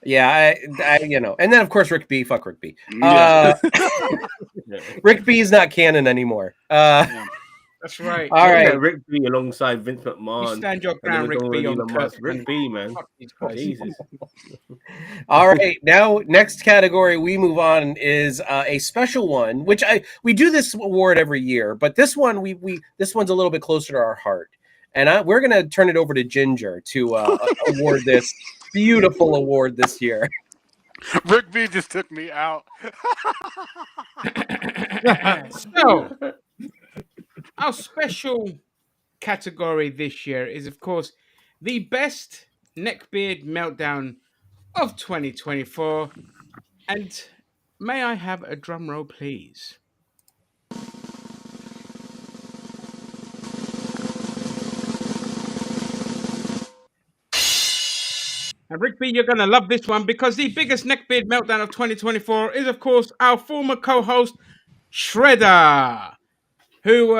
Yeah, I and then of course Rick B. Fuck Rick B. Rick B is not canon anymore. That's right. All right, Rick B. alongside Vince McMahon. You stand your ground, Rick B. Rick B. Man. Jesus. All right, now next category we move on is a special one, which we do this award every year, but this one this one's a little bit closer to our heart, and we're gonna turn it over to Ginger to award this beautiful award this year. Rick B just took me out. So, our special category this year is, of course, the best neckbeard meltdown of 2024. And may I have a drum roll, please? And Rick B, you're going to love this one because the biggest neckbeard meltdown of 2024 is, of course, our former co-host, Shredder, who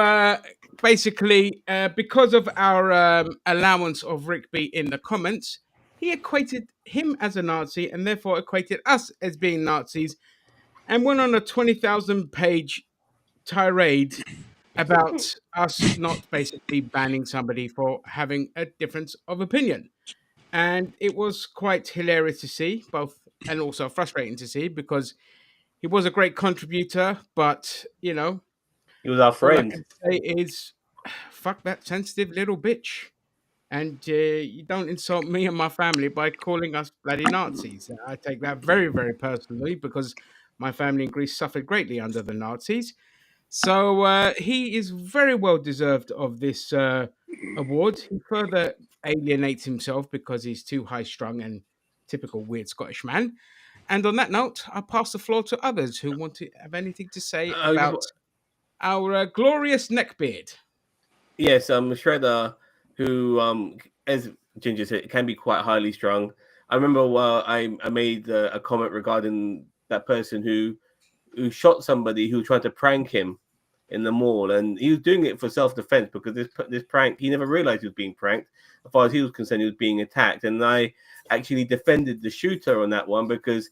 basically, because of our allowance of Rick B in the comments, he equated him as a Nazi and therefore equated us as being Nazis and went on a 20,000-page tirade about us not basically banning somebody for having a difference of opinion. And it was quite hilarious to see, and also frustrating to see, because he was a great contributor, but, he was our friend. All I can say is, fuck that sensitive little bitch. And you don't insult me and my family by calling us bloody Nazis. I take that very, very personally, because my family in Greece suffered greatly under the Nazis. So he is very well deserved of this award. He further alienates himself because he's too high-strung and typical weird Scottish man. And on that note, I'll pass the floor to others who want to have anything to say about our glorious neckbeard. Yes, Shredder, who, as Ginger said, can be quite highly strung. I remember I made a comment regarding that person who shot somebody who tried to prank him, in the mall, and he was doing it for self-defense because this prank, he never realized he was being pranked. As far as he was concerned, he was being attacked, and I actually defended the shooter on that one because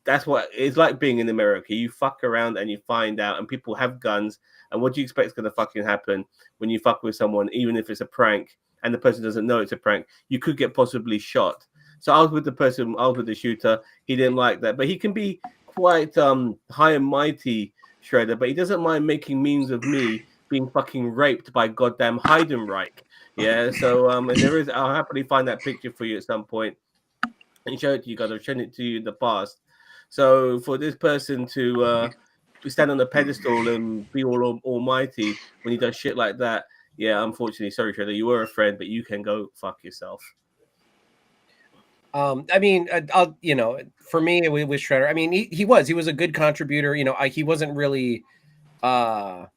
that's what it's like being in America. You fuck around and you find out, and people have guns, and what do you expect is going to fucking happen when you fuck with someone, even if it's a prank and the person doesn't know it's a prank? You could get possibly shot. So I was with the shooter. He didn't like that, but he can be quite high and mighty, Shredder, but he doesn't mind making memes of me being fucking raped by goddamn Heidenreich. Yeah, so and there is, I'll happily find that picture for you at some point and show it to you guys. I've shown it to you in the past. So for this person to stand on a pedestal and be all almighty when he does shit like that, yeah, unfortunately, sorry, Shredder, you were a friend, but you can go fuck yourself. I mean, I'll, you know, for me with Shredder, I mean, he was a good contributor. You know, he wasn't really like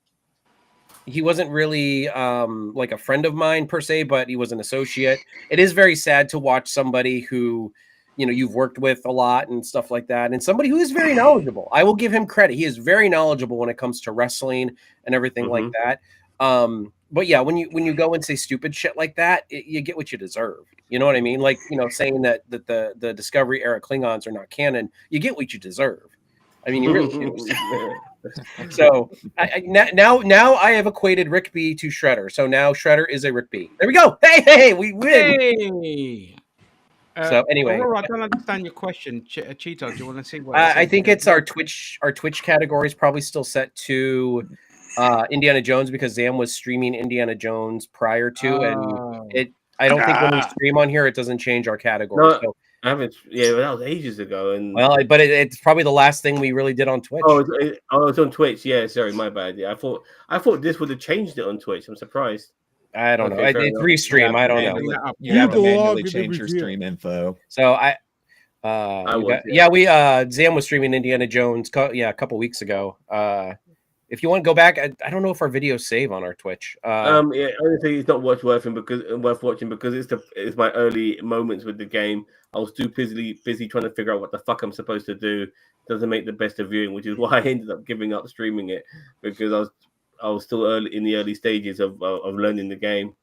a friend of mine per se, but he was an associate. It is very sad to watch somebody who, you know, you've worked with a lot and stuff like that, and somebody who is very knowledgeable. I will give him credit. He is very knowledgeable when it comes to wrestling and everything like that. But yeah, when you go and say stupid shit like that, you get what you deserve. You know what I mean? Like, you know, saying that the Discovery era Klingons are not canon, you get what you deserve. I mean, you really do. So now I have equated Rick B to Shredder. So now Shredder is a Rick B. There we go. Hey, we win. Hey. So anyway, Aurora, I don't understand your question. Cheeto, do you want to see what? I think it's our Twitch category is probably still set to Indiana Jones because Zam was streaming Indiana Jones prior to, and I don't think when we stream on here it doesn't change our category. No, so, I haven't. Yeah, that was ages ago. And well, but it's probably the last thing we really did on Twitch. It's on Twitch. Yeah, sorry, my bad. Yeah, I thought this would have changed it on Twitch. I'm surprised. I don't know. It's restream. I don't know. You have to manually change your stream info. So Zam was streaming Indiana Jones. A couple weeks ago. If you want to go back, I don't know if our videos save on our Twitch. Yeah, honestly, it's not worth watching because it's my early moments with the game. I was too busy trying to figure out what the fuck I'm supposed to do. Doesn't make the best of viewing, which is why I ended up giving up streaming it because I was still early in the early stages of learning the game.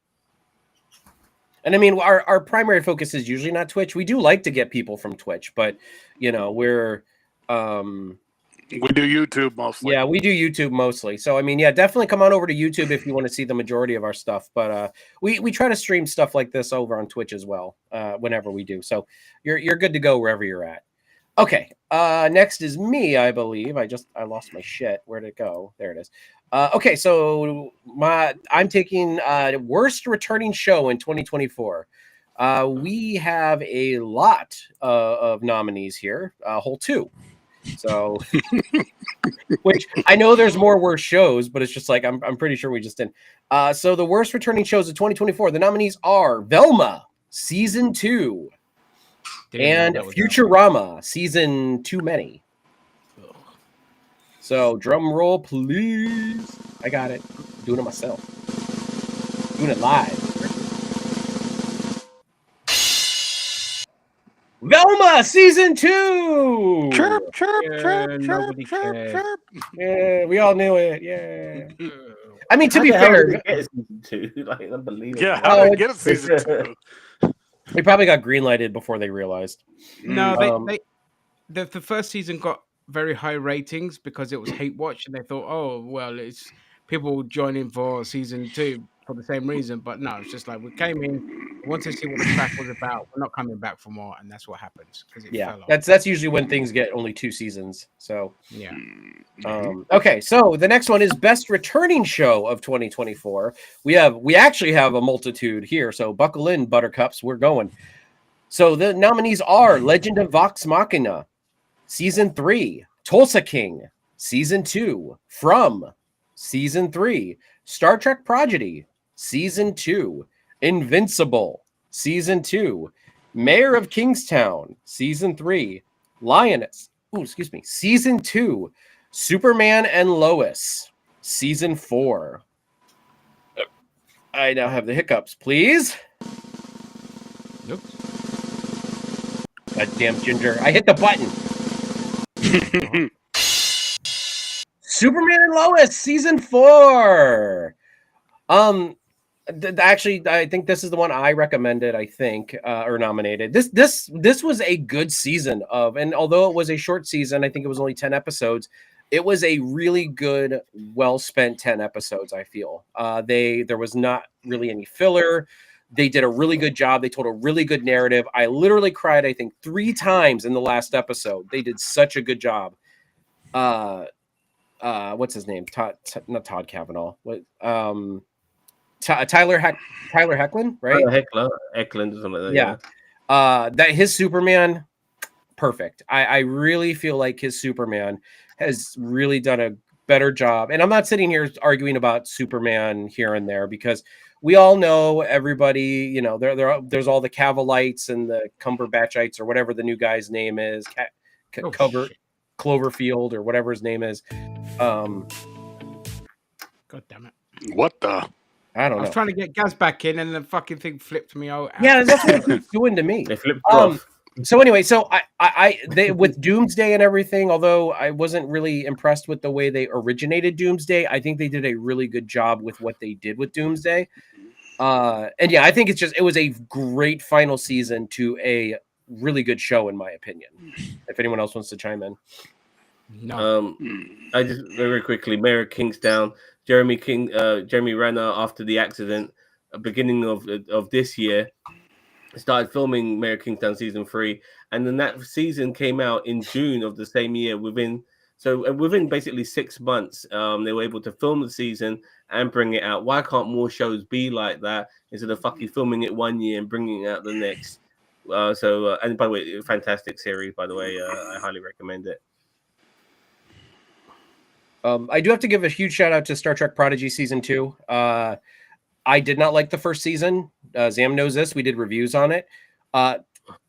And I mean, our primary focus is usually not Twitch. We do like to get people from Twitch, but you know, we're we do YouTube mostly. Yeah, we do YouTube mostly. So I mean, yeah, definitely come on over to YouTube if you want to see the majority of our stuff. But we try to stream stuff like this over on Twitch as well whenever we do. So you're good to go wherever you're at. Okay, next is me, I believe. I lost my shit. Where'd it go? There it is. Okay, so I'm taking worst returning show in 2024. We have a lot of nominees here, a whole 2. So, which I know there's more worst shows, but it's just like I'm pretty sure we just didn't. So the worst returning shows of 2024. The nominees are Velma season 2 and Futurama season Too Many. So drum roll, please. I got it. Doing it myself. Doing it live. Velma season 2. Chirp, chirp, Yeah, chirp, chirp, nobody chirp, cared. chirp. Yeah, we all knew it. Yeah. I mean, to How be the hell fair, did it get season 2? Like, unbelievable. Yeah, how did it get a season 2? we probably got greenlighted before they realized. No, the first season got very high ratings because it was hate watch, and they thought, oh well, it's people joining for season 2 for the same reason. But no, it's just like we came in, we want to see what the track was about. We're not coming back for more, and that's what happens because it fell off. That's usually when things get only 2 seasons. So Yeah. okay, so the next one is best returning show of 2024. We actually have a multitude here, so buckle in, Buttercups. We're going. So the nominees are Legend of Vox Machina, season 3, Tulsa King, season 2, From, season 3, Star Trek Prodigy, season 2, Invincible, season 2, Mayor of Kingstown, season 3, Lioness, season 2, Superman and Lois, season 4. I now have the hiccups, please. Nope. Goddamn Ginger. I hit the button. Superman and Lois season 4. Actually, I think this is the one I recommended. I think or nominated. This was a good season of, and although it was a short season, I think it was only 10 episodes. It was a really good, well spent 10 episodes. I feel there was not really any filler. They did a really good job. They told a really good narrative. I literally cried, I think, 3 times in the last episode. They did such a good job. What's his name? Not Todd Kavanaugh. What? Tyler Hoechlin, right? Eklund or something like that. Yeah. That his Superman, perfect. I really feel like his Superman has really done a better job. And I'm not sitting here arguing about Superman here and there, because we all know, everybody, you know, there's all the Cavalites and the Cumberbatchites or whatever the new guy's name is, Cloverfield or whatever his name is. God damn it! What the? I don't know. I was trying to get Gaz back in, and the fucking thing flipped me out. Yeah, that's what it's doing to me. They flipped off. So anyway, so they with Doomsday and everything, although I wasn't really impressed with the way they originated Doomsday, I think they did a really good job with what they did with Doomsday. And yeah, I think it was a great final season to a really good show, in my opinion. If anyone else wants to chime in. No. I just very quickly, Mayor of Kingstown, Jeremy Renner, after the accident, beginning of this year, started filming Mayor of Kingstown season 3, and then that season came out in June of the same year. Within basically 6 months, they were able to film the season and bring it out. Why can't more shows be like that instead of fucking filming it 1 year and bringing it out the next? And by the way, fantastic series. By the way, I highly recommend it. I do have to give a huge shout out to Star Trek Prodigy season 2. I did not like the first season. Zam knows this. We did reviews on it.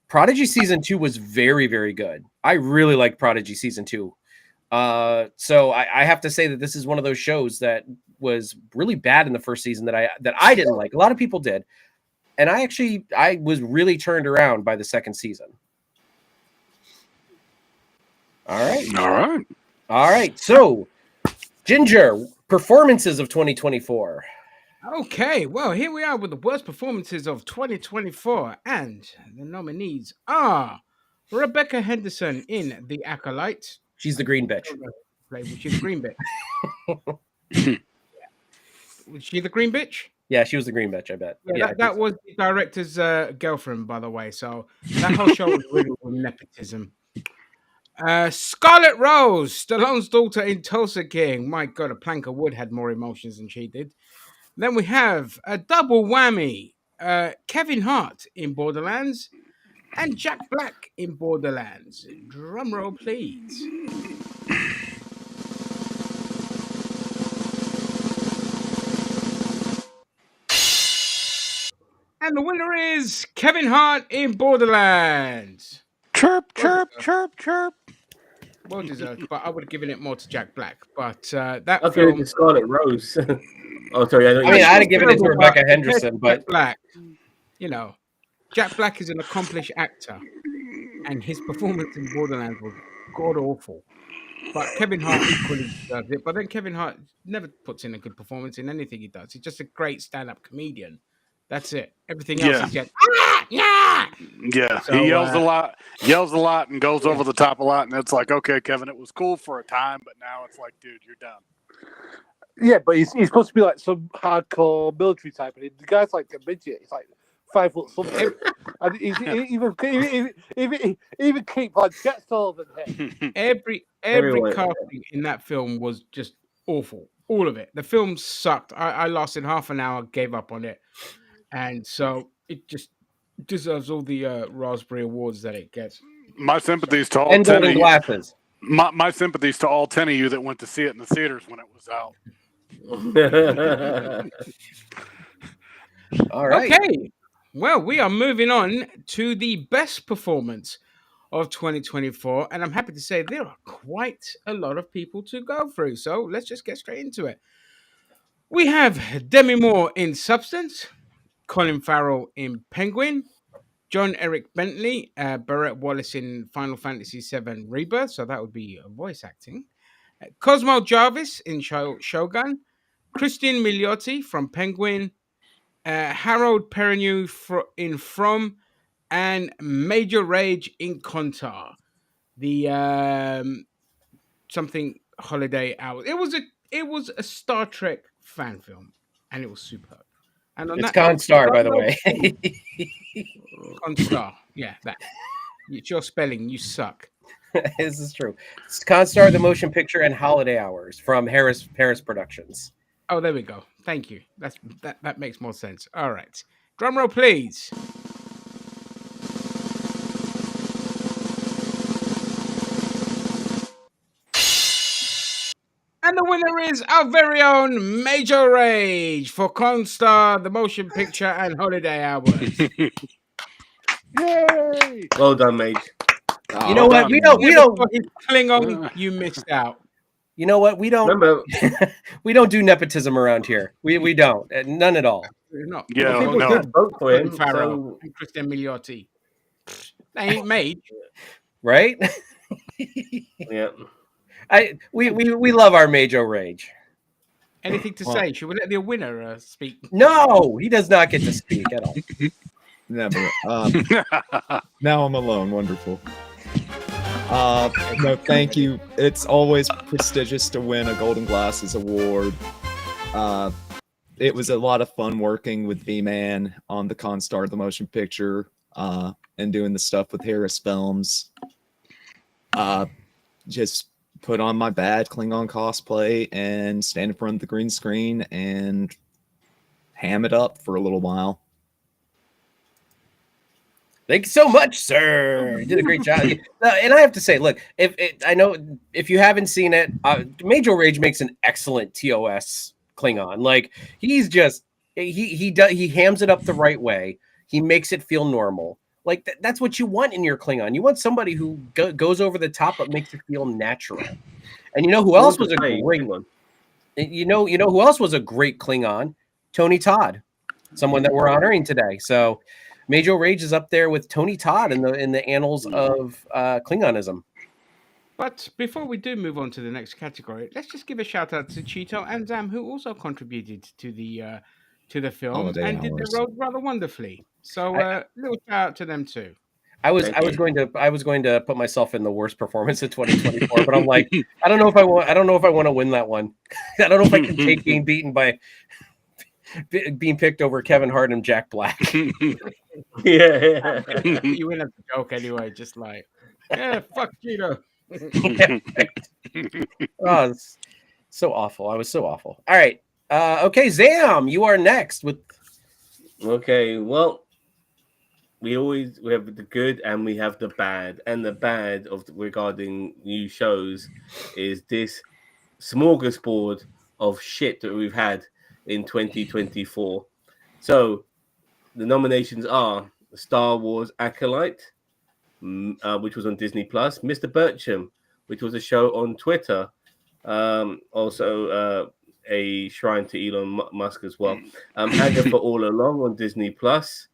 Prodigy season 2 was very, very good. I really liked Prodigy season 2. So I have to say that this is one of those shows that was really bad in the first season that I didn't like. A lot of people did. And I was really turned around by the second season. All right. So, Ginger, performances of 2024. Okay, well, here we are with the worst performances of 2024, and the nominees are Rebecca Henderson in The Acolyte. She's the green bitch. She's the green bitch. Was she the green bitch? Yeah, she was the green bitch, I bet. Yeah, that was the director's girlfriend, by the way. So that whole show was really nepotism. Scarlett Rose, Stallone's daughter in Tulsa King. My God, a plank of wood had more emotions than she did. Then we have a double whammy. Kevin Hart in Borderlands and Jack Black in Borderlands. Drum roll, please. And the winner is Kevin Hart in Borderlands. Chirp, chirp, chirp, chirp. Well deserved, but I would have given it more to Jack Black. But that I'll film... give it to Scarlett Rose. Oh, sorry. I'd have given it to Rebecca Henderson, but Jack Black, you know, Jack Black is an accomplished actor, and his performance in Borderlands was god awful. But Kevin Hart equally deserves it. But then Kevin Hart never puts in a good performance in anything he does. He's just a great stand-up comedian. That's it. Everything else is just Yeah, So, he yells a lot, and goes over the top a lot, and it's like, okay, Kevin, it was cool for a time, but now it's like, dude, you're done. Yeah, but he's supposed to be like some hardcore military type, and the guy's like a midget. He's like 5 foot something, and even Kate Blanchett's taller than him. Every casting in that film was just awful. All of it. The film sucked. I lasted half an hour, gave up on it, and so it just deserves all the Raspberry Awards that it gets. My sympathies to all and 10 golden of you. glasses. My sympathies to all 10 of you that went to see it in the theaters when it was out. All right. Okay. Well, we are moving on to the best performance of 2024. And I'm happy to say there are quite a lot of people to go through. So let's just get straight into it. We have Demi Moore in Substance, Colin Farrell in Penguin, John Eric Bentley, Barrett Wallace in Final Fantasy VII Rebirth. So that would be voice acting. Cosmo Jarvis in Shogun, Christian Milioti from Penguin, Harold Perrineau in From, and Major Rage in Contar. The something holiday hours. It was a Star Trek fan film, and it was superb. And on It's that note, Constar, by the way. Constar. Yeah, that. It's your spelling. You suck. This is true. It's Constar, the motion picture, and Holiday Hours from Harris Productions. Oh, there we go. Thank you. That makes more sense. All right. Drum roll, please. And the winner is our very own Major Rage for Constar, the motion picture, and Holiday Hours. Yay! Well done, Mage. You know what? We don't. Klingon, you missed out. You know what? We don't. Remember, we don't do nepotism around here. We don't. None at all. You're not. Yeah, people no. did vote for him. Farrell So and Christian Milioti. They ain't Mage. Right? yeah. We love our Major Rage. Anything to say? Should we let the winner speak? No, he does not get to speak at all. Never. Now I'm alone. Wonderful. No, thank you. It's always prestigious to win a Golden Glasses award. It was a lot of fun working with V-Man on the Constar, the motion picture, and doing the stuff with Harris Films. Just put on my bad Klingon cosplay and stand in front of the green screen and ham it up for a little while. Thank you so much, sir. You did a great job. And I have to say, look, I know if you haven't seen it, Major Rage makes an excellent TOS Klingon. Like he's just he hams it up the right way. He makes it feel normal. Like that's what you want in your Klingon. You want somebody who goes over the top but makes it feel natural. And you know who else was a great one? You know who else was a great Klingon? Tony Todd, someone that we're honoring today. So Major Rage is up there with Tony Todd in the annals of Klingonism. But before we do move on to the next category, let's just give a shout out to Cheeto and Zam, who also contributed to the film Holiday and did Hours. the role rather wonderfully. So little shout out to them too. I was going to put myself in the worst performance of 2024, but I'm like, I don't know if I want to win that one. I don't know if I can take being beaten by being picked over Kevin Hart and Jack Black. Yeah. You win a joke anyway, just like, yeah, fuck Cheeto. Oh, it's so awful. I was so awful. All right. Okay, Zam, you are next with. Okay, well, we have the good and we have the bad, and the bad of regarding new shows is this smorgasbord of shit that we've had in 2024. So the nominations are Star Wars Acolyte, which was on Disney Plus, Mr. Bircham, which was a show on Twitter, also a shrine to Elon Musk as well. Agatha All Along on Disney Plus,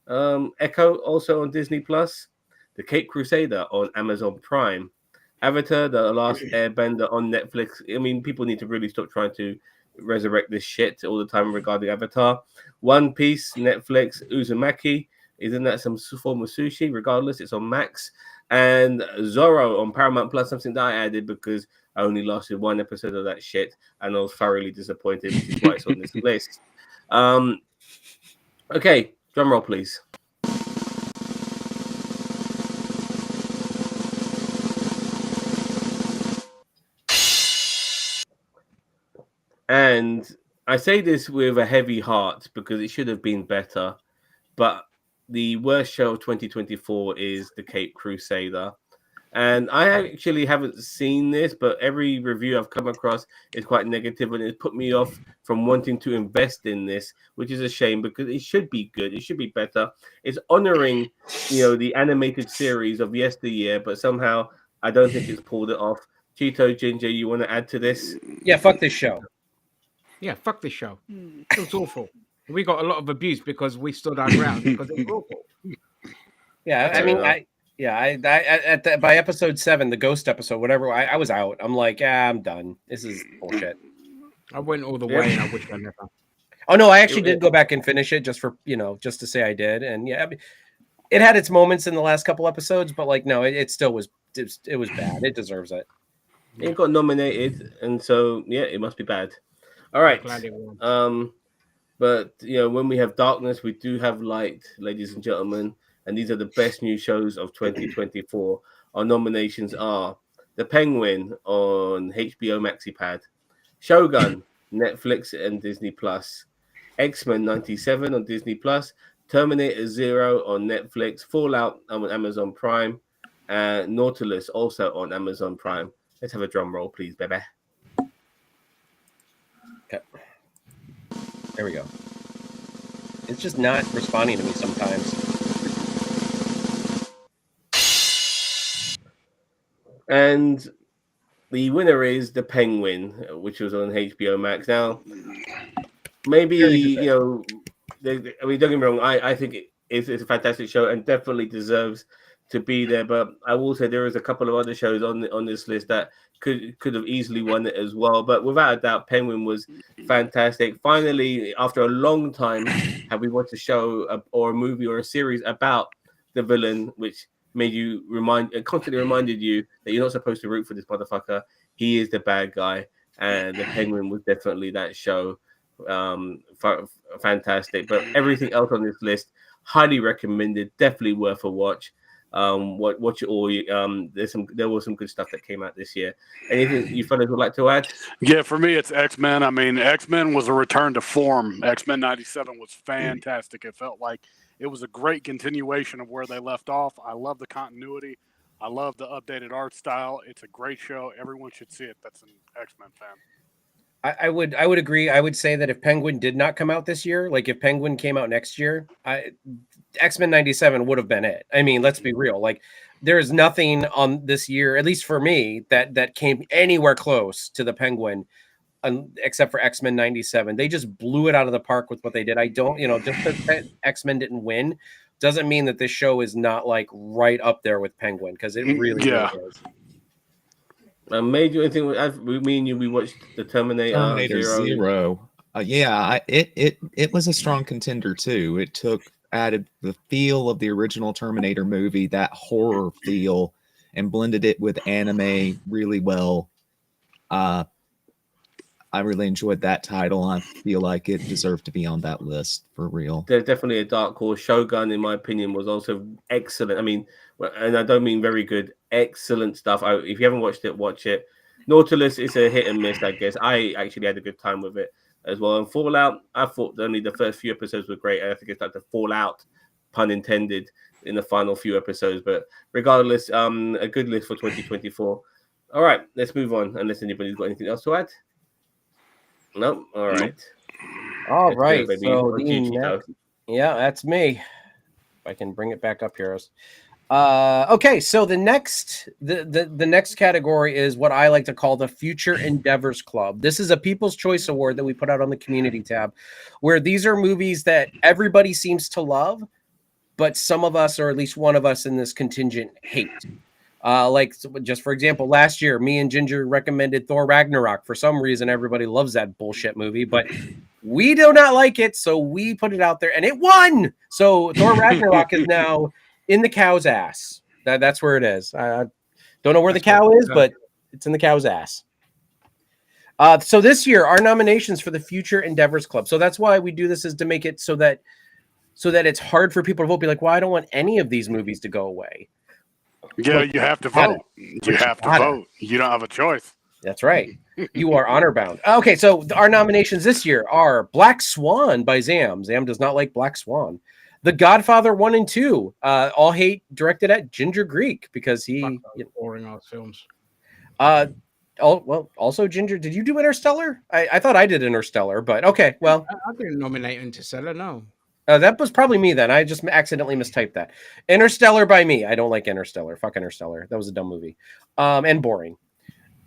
Echo also on Disney Plus, The Cape Crusader on Amazon Prime, Avatar: The Last Airbender on Netflix. I mean, people need to really stop trying to resurrect this shit all the time regarding Avatar. One Piece, Netflix. Uzumaki, isn't that some form of sushi? Regardless, it's on Max. And Zorro on Paramount Plus, something that I added because I only lasted one episode of that shit and I was thoroughly disappointed, which is why it's on this list. Okay, drum roll, please. And I say this with a heavy heart because it should have been better, but the worst show of 2024 is The Cape Crusader. And I actually haven't seen this, but every review I've come across is quite negative, and it's put me off from wanting to invest in this, which is a shame because it should be good. It should be better. It's honoring, the animated series of yesteryear, but somehow I don't think it's pulled it off. Cheeto, Ginger, you want to add to this? Yeah, fuck this show. Yeah, fuck this show. It was awful. We got a lot of abuse because we stood our ground because it was awful. Yeah, I mean, Yeah, by episode 7, the ghost episode, whatever, I was out. I'm like, I'm done. This is bullshit. I went all the Yeah. way, and I wish I never. Oh no, I actually did go back and finish it just for just to say I did, and yeah, I mean, it had its moments in the last couple episodes, but like no, it still was it was bad. It deserves it. It got nominated, and so yeah, it must be bad. All right. Glad it won. But when we have darkness, we do have light, ladies and gentlemen, and these are the best new shows of 2024. Our nominations are The Penguin on HBO MaxiPad, Shogun, Netflix and Disney Plus, X-Men 97 on Disney Plus, Terminator Zero on Netflix, Fallout on Amazon Prime, and Nautilus also on Amazon Prime. Let's have a drum roll, please, baby. Okay. There we go. It's just not responding to me sometimes. And the winner is The Penguin, which was on HBO Max. Now, maybe, don't get me wrong, I think it's a fantastic show and definitely deserves to be there. But I will say there is a couple of other shows on this list that could have easily won it as well. But without a doubt, Penguin was fantastic. Finally, after a long time, have we watched a show or a movie or a series about the villain, which made you constantly reminded you that you're not supposed to root for this motherfucker. He is the bad guy, and The Penguin was definitely that show. Fantastic. But everything else on this list, highly recommended, definitely worth a watch. Watch it all. There was some good stuff that came out this year. Anything you fellas would like to add? Yeah, for me, it's X-Men. I mean, X-Men was a return to form. X-Men 97 was fantastic. It felt like it was a great continuation of where they left off. I love the continuity. I love the updated art style. It's a great show. Everyone should see it. That's an X-Men fan. I would agree. I would say that if Penguin did not come out this year, like if Penguin came out next year, X-Men 97 would have been it. I mean, let's be real. Like there is nothing on this year, at least for me, that came anywhere close to the Penguin, except for X-Men 97. They just blew it out of the park with what they did. I don't, just because X-Men didn't win doesn't mean that this show is not like right up there with Penguin, because it really is. Made you anything? We watched the Terminator Zero. It was a strong contender too. It added the feel of the original Terminator movie, that horror feel, and blended it with anime really well. I really enjoyed that title. I feel like it deserved to be on that list for real. There's definitely a dark horse. Shogun, in my opinion, was also excellent. I mean, and I don't mean very good, excellent stuff. If you haven't watched it, watch it. Nautilus is a hit and miss, I guess. I actually had a good time with it as well. And Fallout, I thought only the first few episodes were great. I think it's like the Fallout, pun intended, in the final few episodes. But regardless, a good list for 2024. All right, let's move on. Unless anybody's got anything else to add. No. All right. All right. Baby. So yeah, that's me. If I can bring it back up here. Okay, so the next category is what I like to call the Future Endeavors Club. This is a People's Choice Award that we put out on the community tab, where these are movies that everybody seems to love, but some of us, or at least one of us in this contingent, hate. Like, just for example, last year, me and Ginger recommended Thor Ragnarok. For some reason, everybody loves that bullshit movie, but we do not like it, so we put it out there, and it won! So Thor Ragnarok is now in the cow's ass. That's where it is. I don't know where the cow is, but it's in the cow's ass. So this year, our nominations for the Future Endeavors Club. So that's why we do this, is to make it so that it's hard for people to vote. Be like, well, I don't want any of these movies to go away. Yeah, you have to vote. You have to vote. You don't have a choice. That's right. You are honor bound. Okay, so our nominations this year are Black Swan by Zam. Zam does not like Black Swan. The Godfather 1 and 2. All hate directed at Ginger Greek because he boring ass films. Also Ginger, did you do Interstellar? I thought I did Interstellar, but okay. Well, I didn't nominate Interstellar. No. That was probably me then. I just accidentally mistyped that. Interstellar by me. I don't like Interstellar. Fuck Interstellar. That was a dumb movie. And boring.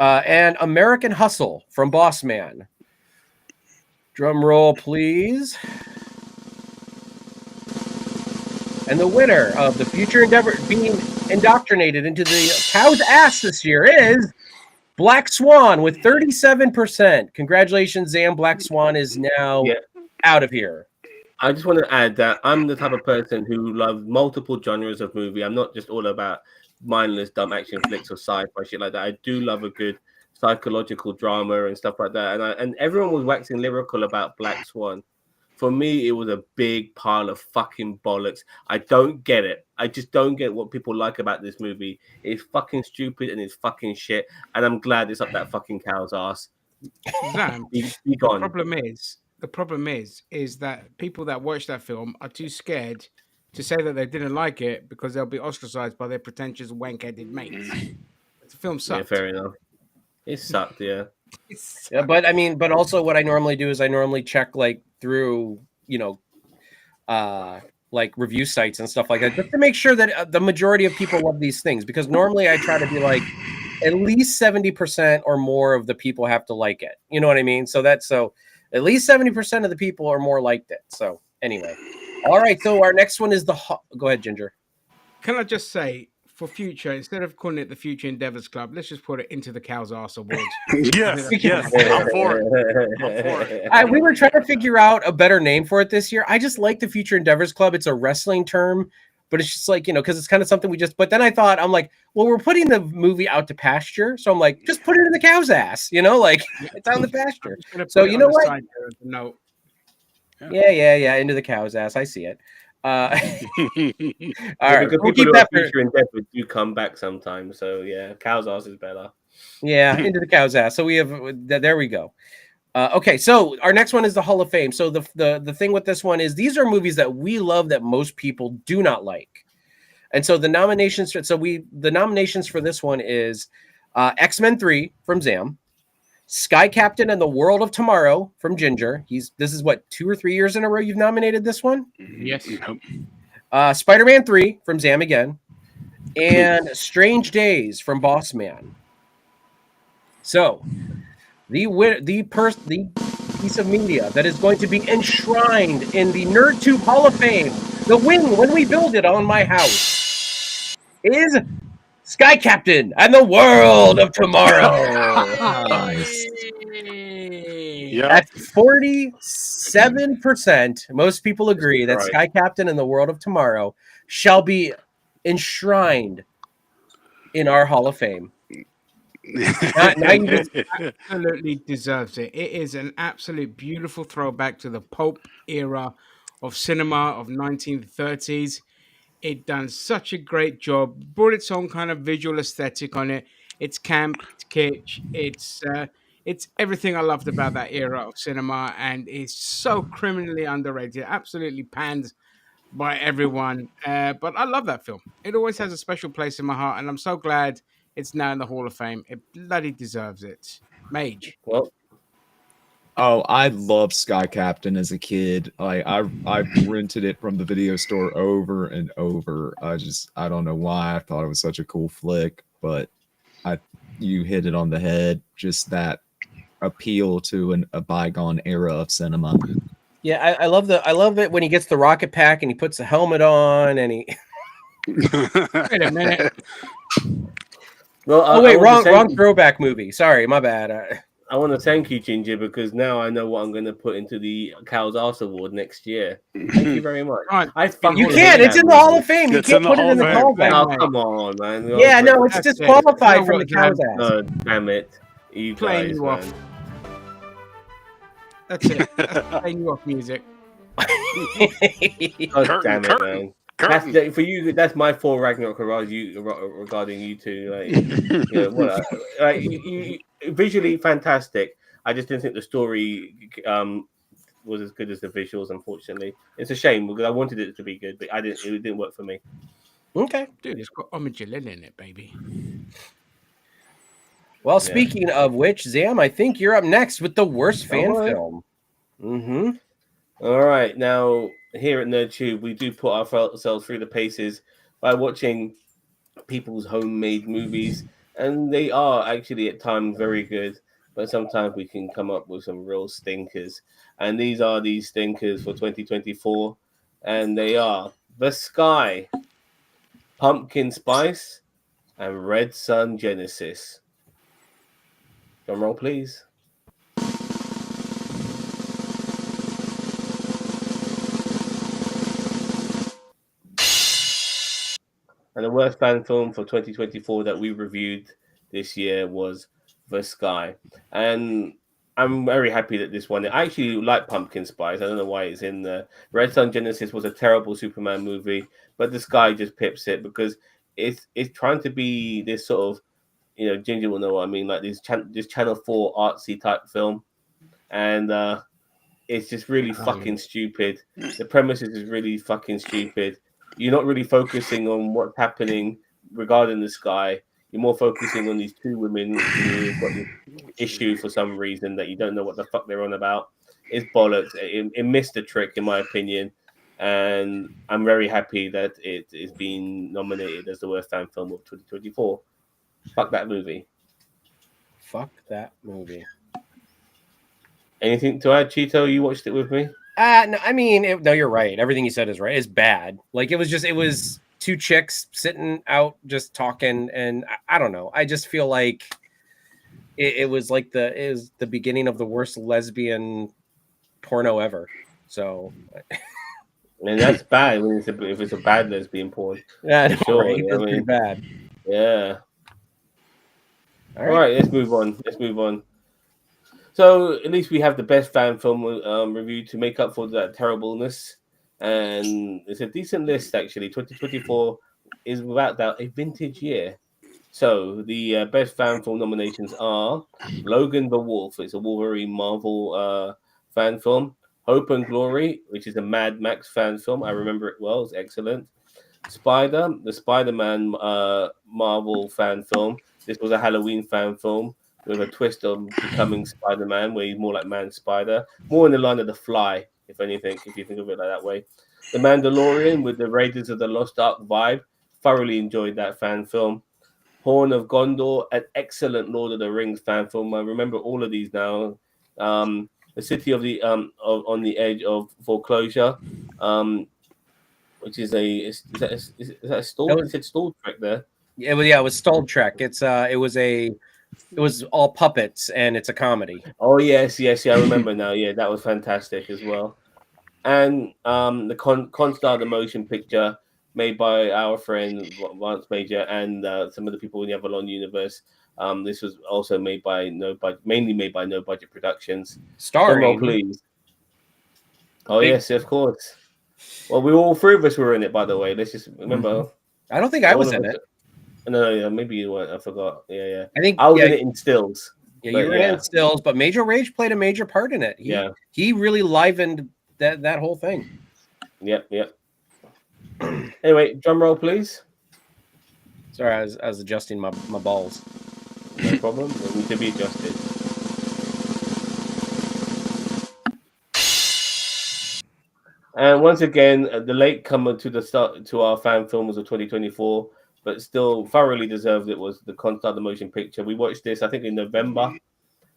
And American Hustle from Boss Man. Drum roll, please. And the winner of the Future Endeavor being indoctrinated into the cow's ass this year is Black Swan with 37%. Congratulations, Zam. Black Swan is now out of here. I just want to add that I'm the type of person who loves multiple genres of movie. I'm not just all about mindless dumb action flicks or sci-fi shit like that. I do love a good psychological drama and stuff like that. And everyone was waxing lyrical about Black Swan. For me, it was a big pile of fucking bollocks. I don't get it. I just don't get what people like about this movie. It's fucking stupid and it's fucking shit. And I'm glad it's up that fucking cow's ass. Zam, Be gone. The problem is that people that watch that film are too scared to say that they didn't like it because they'll be ostracized by their pretentious wank-headed mates. The film sucked. Yeah, fair enough. It sucked, yeah. Yeah, but I mean, but also what I normally do is I normally check like through, like review sites and stuff like that, just to make sure that the majority of people love these things. Because normally I try to be like, at least 70% or more of the people have to like it. You know what I mean? So at least 70% of the people or more liked it. So anyway, all right. So our next one is go ahead, Ginger. Can I just say, for future, instead of calling it the Future Endeavors Club, let's just put it Into the Cow's Arse Awards. Yes, I'm for it. We were trying to figure out a better name for it this year. I just like the Future Endeavors Club. It's a wrestling term, but it's just like, because it's kind of something but then I thought, I'm like, well, we're putting the movie out to pasture. So I'm like, just put it in the cow's ass, like it's out in the pasture. So you know what? No. Yeah. Into the cow's ass. I see it. All right, because people who are Future Endeavors do come back sometimes. So yeah, cow's ass is better. Yeah, into the cow's ass. So we have there we go. Okay, so our next one is the Hall of Fame. So the thing with this one is these are movies that we love that most people do not like, and so the nominations for this one is X-Men 3 from Zam, Sky Captain and the World of Tomorrow from Ginger. This is what 2 or 3 years in a row you've nominated this one. Yes. Spider-Man 3 from Zam again, and Strange Days from Boss Man. So the piece of media that is going to be enshrined in the NerdTube Hall of Fame, the wing when we build it on my house, is Sky Captain and the World of Tomorrow. Nice. At 47%, most people agree that Sky Captain and the World of Tomorrow shall be enshrined in our Hall of Fame. Absolutely deserves it. It is an absolute beautiful throwback to the pulp era of cinema of 1930s. It done such a great job. Brought its own kind of visual aesthetic on it. It's camp, it's kitsch, it's everything I loved about that era of cinema, and it's so criminally underrated. Absolutely panned by everyone, but I love that film. It always has a special place in my heart, and I'm so glad it's now in the Hall of Fame. It bloody deserves it. Mage. Well, I loved Sky Captain as a kid. I rented it from the video store over and over. I don't know why I thought it was such a cool flick, but you hit it on the head. Just that appeal to a bygone era of cinema. Yeah, I love it when he gets the rocket pack and he puts the helmet on and he. Wait a minute. Well, wrong throwback movie. Sorry, my bad. I want to thank you, Ginger, because now I know what I'm going to put into the Cow's Arse Award next year. Thank you very much. You can't. It's in the Hall of Fame. You can't put it in the callback. Oh, come on, man. Yeah, no, it's disqualified from the Cow's ass. Oh, damn it. You playing guys, you man. off. That's it. That's playing you off music. Oh, damn it, man. For you, that's my full Ragnarok regarding you two. Like, you, visually fantastic. I just didn't think the story was as good as the visuals. Unfortunately, it's a shame because I wanted it to be good, but it didn't work for me. Okay, dude, it's got Omagilin in it, baby. Well, speaking of which, Zam, I think you're up next with the worst fan film. Mm-hmm. All right, now here at NerdTube, we do put ourselves through the paces by watching people's homemade movies, and they are actually at times very good, but sometimes we can come up with some real stinkers. And these are these stinkers for 2024, and they are The Sky, Pumpkin Spice, and Red Sun Genesis. Drum roll, please. And the worst fan film for 2024 that we reviewed this year was The Sky. And I'm very happy that this one. I actually like Pumpkin Spice. I don't know why it's in there. Red Sun Genesis was a terrible Superman movie, but The Sky just pips it because it's trying to be this sort of, Ginger will know what I mean, like this Channel 4 artsy type film, and it's just really fucking stupid. The premise is really fucking stupid. You're not really focusing on what's happening regarding The Sky. You're more focusing on these two women who've got this issue for some reason that you don't know what the fuck they're on about. It's bollocks. It missed the trick, in my opinion. And I'm very happy that it is being nominated as the worst fan film of 2024. Fuck that movie. Fuck that movie. Anything to add, Cheeto? You watched it with me? No, I mean, no, you're right. Everything you said is right. It's bad. Like, it was two chicks sitting out just talking, and I don't know. I just feel like it was like the beginning of the worst lesbian porno ever. So, and that's bad if it's a bad lesbian porn. Yeah, for sure. Right? That's pretty bad. Yeah. All right, let's move on. So at least we have the best fan film review to make up for that terribleness, and it's a decent list actually. 2024 is without doubt a vintage year. So the best fan film nominations are Logan the Wolf. It's a Wolverine Marvel fan film. Hope and Glory, which is a Mad Max fan film. I remember it well. It's excellent. Spider, the Spider-Man Marvel fan film. This was a Halloween fan film with a twist of becoming Spider-Man, where he's more like Man-Spider, more in the line of The Fly, if anything, if you think of it like that way. The Mandalorian with the Raiders of the Lost Ark vibe. Thoroughly enjoyed that fan film. Horn of Gondor, an excellent Lord of the Rings fan film. I remember all of these now. The City of the on the Edge of Foreclosure, which is is that a stall? It said Star Trek there. It was Star Trek. It was all puppets, and it's a comedy. Oh yes, I remember now. Yeah, that was fantastic as well. And the Constar, the motion picture made by our friend Vance Major and some of the people in the Avalon universe. This was also made by mainly made by No Budget Productions. Starring, please. Oh yes, of course. Well, all three of us were in it, by the way. Let's just remember. I don't think I was in it. No, maybe you weren't. I forgot. Yeah. I think I was in it in stills. Yeah, you were in stills, but Major Rage played a major part in it. He really livened that whole thing. Yep. Anyway, drum roll, please. Sorry, I was adjusting my balls. No problem. They need to be adjusted. And once again, the late comer to our fan films of 2024, but still thoroughly deserved it, was the Constar, the motion picture. We watched this, I think, in November,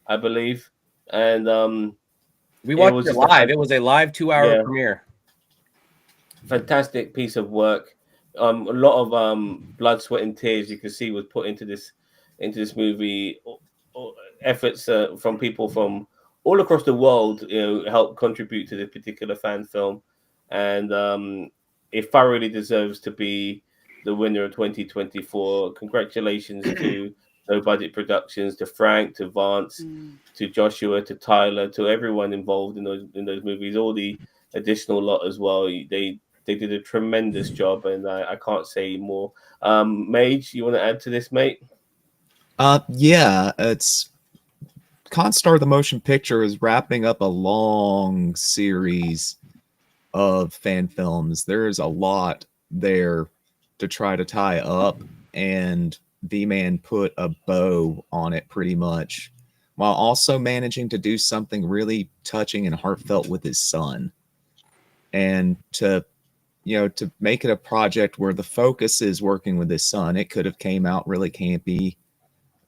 I believe, and we watched it live. It was a live 2-hour premiere. Fantastic piece of work. A lot of blood, sweat, and tears you can see was put into this movie. Efforts from people from all across the world, help contribute to this particular fan film, and it thoroughly deserves to be the winner of 2024. Congratulations to No Budget Productions, to Frank, to Vance, to Joshua, to Tyler, to everyone involved in those movies, all the additional lot as well. They did a tremendous job, and I can't say more. Mage, you want to add to this, mate? Yeah, it's Constar, the motion picture, is wrapping up a long series of fan films. There's a lot there to try to tie up, and V-Man put a bow on it pretty much, while also managing to do something really touching and heartfelt with his son. And to make it a project where the focus is working with his son. It could have came out really campy,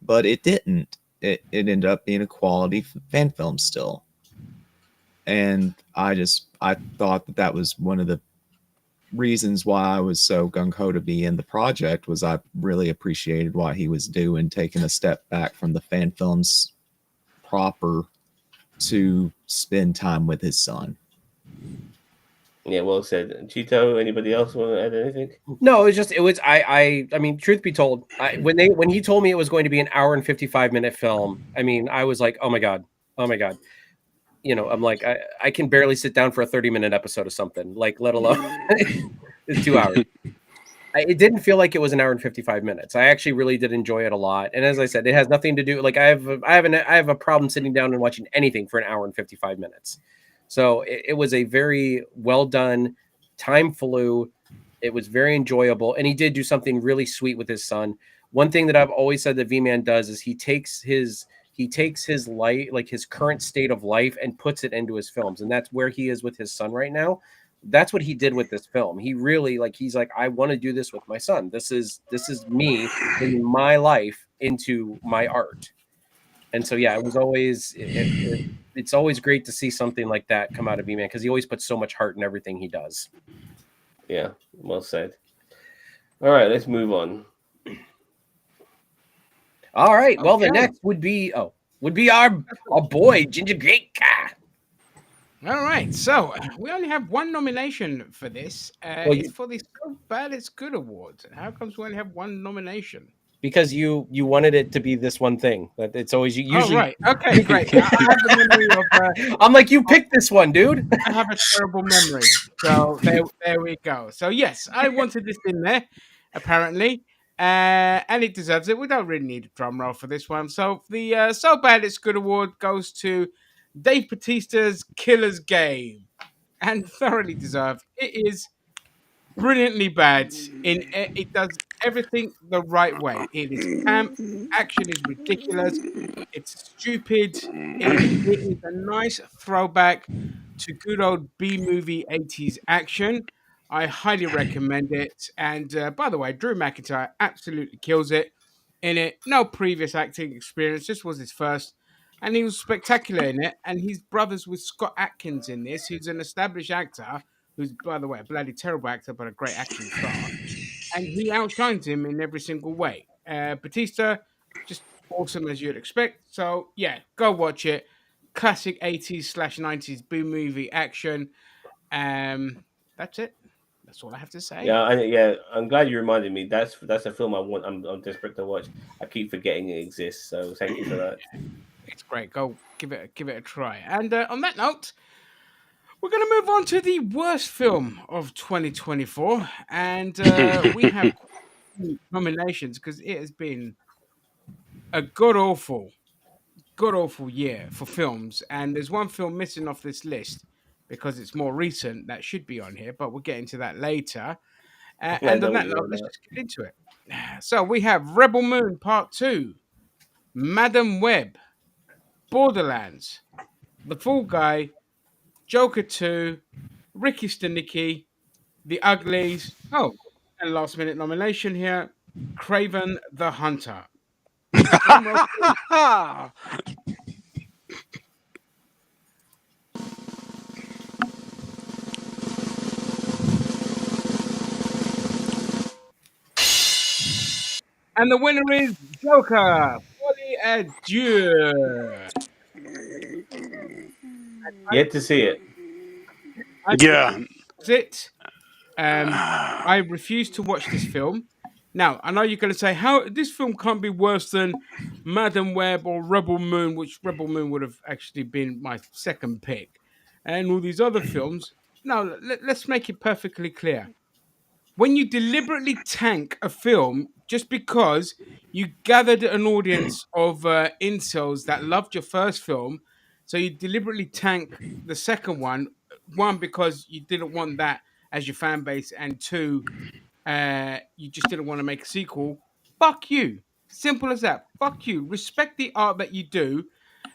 but it didn't. It ended up being a quality fan film still. And I thought that was one of the reasons why I was so gung-ho to be in the project was I really appreciated what he was doing, taking a step back from the fan films proper to spend time with his son. Yeah, well said. Cheeto, anybody else want to add anything? No, I mean, truth be told, when he told me it was going to be an hour and 55-minute film, I mean, I was like, oh my god. You know, I'm like, I can barely sit down for a 30-minute episode of something, like, let alone it's 2 hours. It didn't feel like it was an hour and 55 minutes. I actually really did enjoy it a lot. And as I said, it has nothing to do, like, I have a problem sitting down and watching anything for an hour and 55 minutes. So it was a very well done. Time flew. It was very enjoyable. And he did do something really sweet with his son. One thing that I've always said that V-Man does is he takes his life, like his current state of life, and puts it into his films. And that's where he is with his son right now. That's what he did with this film. He really, like, he's like, I want to do this with my son. This is me bringing my life into my art. And so, yeah, it was always, it's always great to see something like that come out of V-Man, because he always puts so much heart in everything he does. Yeah, well said. All right, let's move on. All right. Well, the next would be our boy Ginger Great Guy. All right, so we only have one nomination for this. It's for the So Bad It's Good Awards. How comes we only have one nomination? Because you wanted it to be this one thing. That it's always usually. Oh, right. Okay, great. I have the memory of. I'm like, you picked this one, dude. I have a terrible memory. So there we go. So yes, I wanted this in there, apparently, and it deserves it. We don't really need a drum roll for this one. So the So Bad It's Good Award goes to Dave Bautista's Killer's Game, and thoroughly deserved. It is brilliantly bad. It does everything the right way. It is camp. Action is ridiculous. It's stupid. It is a nice throwback to good old B-movie 80s action. I highly recommend it. And by the way, Drew McIntyre absolutely kills it in it. No previous acting experience. This was his first. And he was spectacular in it. And he's brothers with Scott Atkins in this, who's an established actor, who's, by the way, a bloody terrible actor, but a great acting star. And he outshines him in every single way. Batista, just awesome as you'd expect. So, yeah, go watch it. Classic 80s/90s B-movie action. That's it. That's all I have to say. Yeah, I'm glad you reminded me. That's a film I'm desperate to watch. I keep forgetting it exists. So thank you for that. It's great. Go give it a try. And on that note, we're going to move on to the worst film of 2024, and we have nominations because it has been a god awful year for films. And there's one film missing off this list because it's more recent that should be on here, but we'll get into that later. And on that note, let's just get into it. So we have Rebel Moon Part 2, Madam Web, Borderlands, The Fall Guy, Joker 2, Ricky Stenicki, The Uglies. Oh, and last minute nomination here, Craven the Hunter. And the winner is Joker. Folie à Dieu. Yet to see it. Yeah. That's it. I refuse to watch this film. Now, I know you're going to say, how this film can't be worse than Madam Web or Rebel Moon, which Rebel Moon would have actually been my second pick, and all these other films. No, let's make it perfectly clear. When you deliberately tank a film just because you gathered an audience of incels that loved your first film, so you deliberately tank the second one because you didn't want that as your fan base, and two, you just didn't want to make a sequel. Fuck you. Simple as that. Fuck you. Respect the art that you do,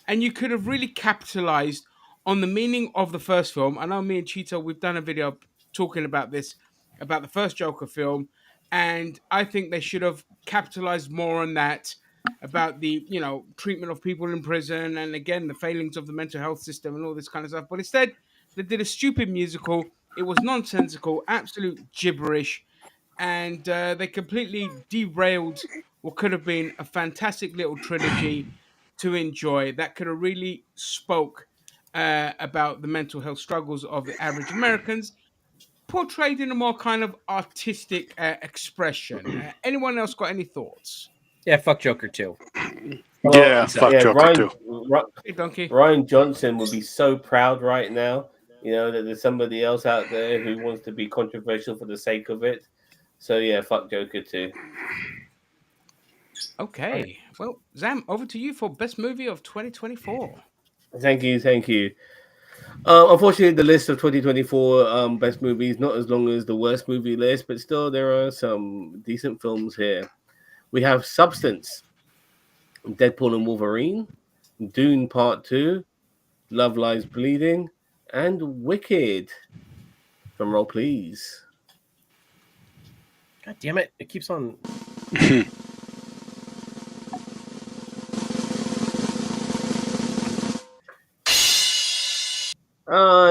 and you could have really capitalized on the meaning of the first film. I know me and Cheeto, we've done a video talking about this, about the first Joker film, and I think they should have capitalized more on that, about the, treatment of people in prison, and again, the failings of the mental health system and all this kind of stuff. But instead, they did a stupid musical It was nonsensical, absolute gibberish, and they completely derailed what could have been a fantastic little trilogy to enjoy that could have really spoke about the mental health struggles of the average Americans, portrayed in a more kind of artistic expression. Anyone else got any thoughts? Yeah, fuck Joker too. Yeah, fuck Joker too. Hey, Donkey. Ryan Johnson would be so proud right now, you know, that there's somebody else out there who wants to be controversial for the sake of it. So yeah, fuck Joker too. Okay. Well, Zam, over to you for best movie of 2024. Thank you. Unfortunately, the list of 2024 best movies not as long as the worst movie list, but still there are some decent films here. We have Substance, Deadpool and Wolverine, Dune Part 2, Love Lies Bleeding, and Wicked. Drum roll, please. God damn it! It keeps on.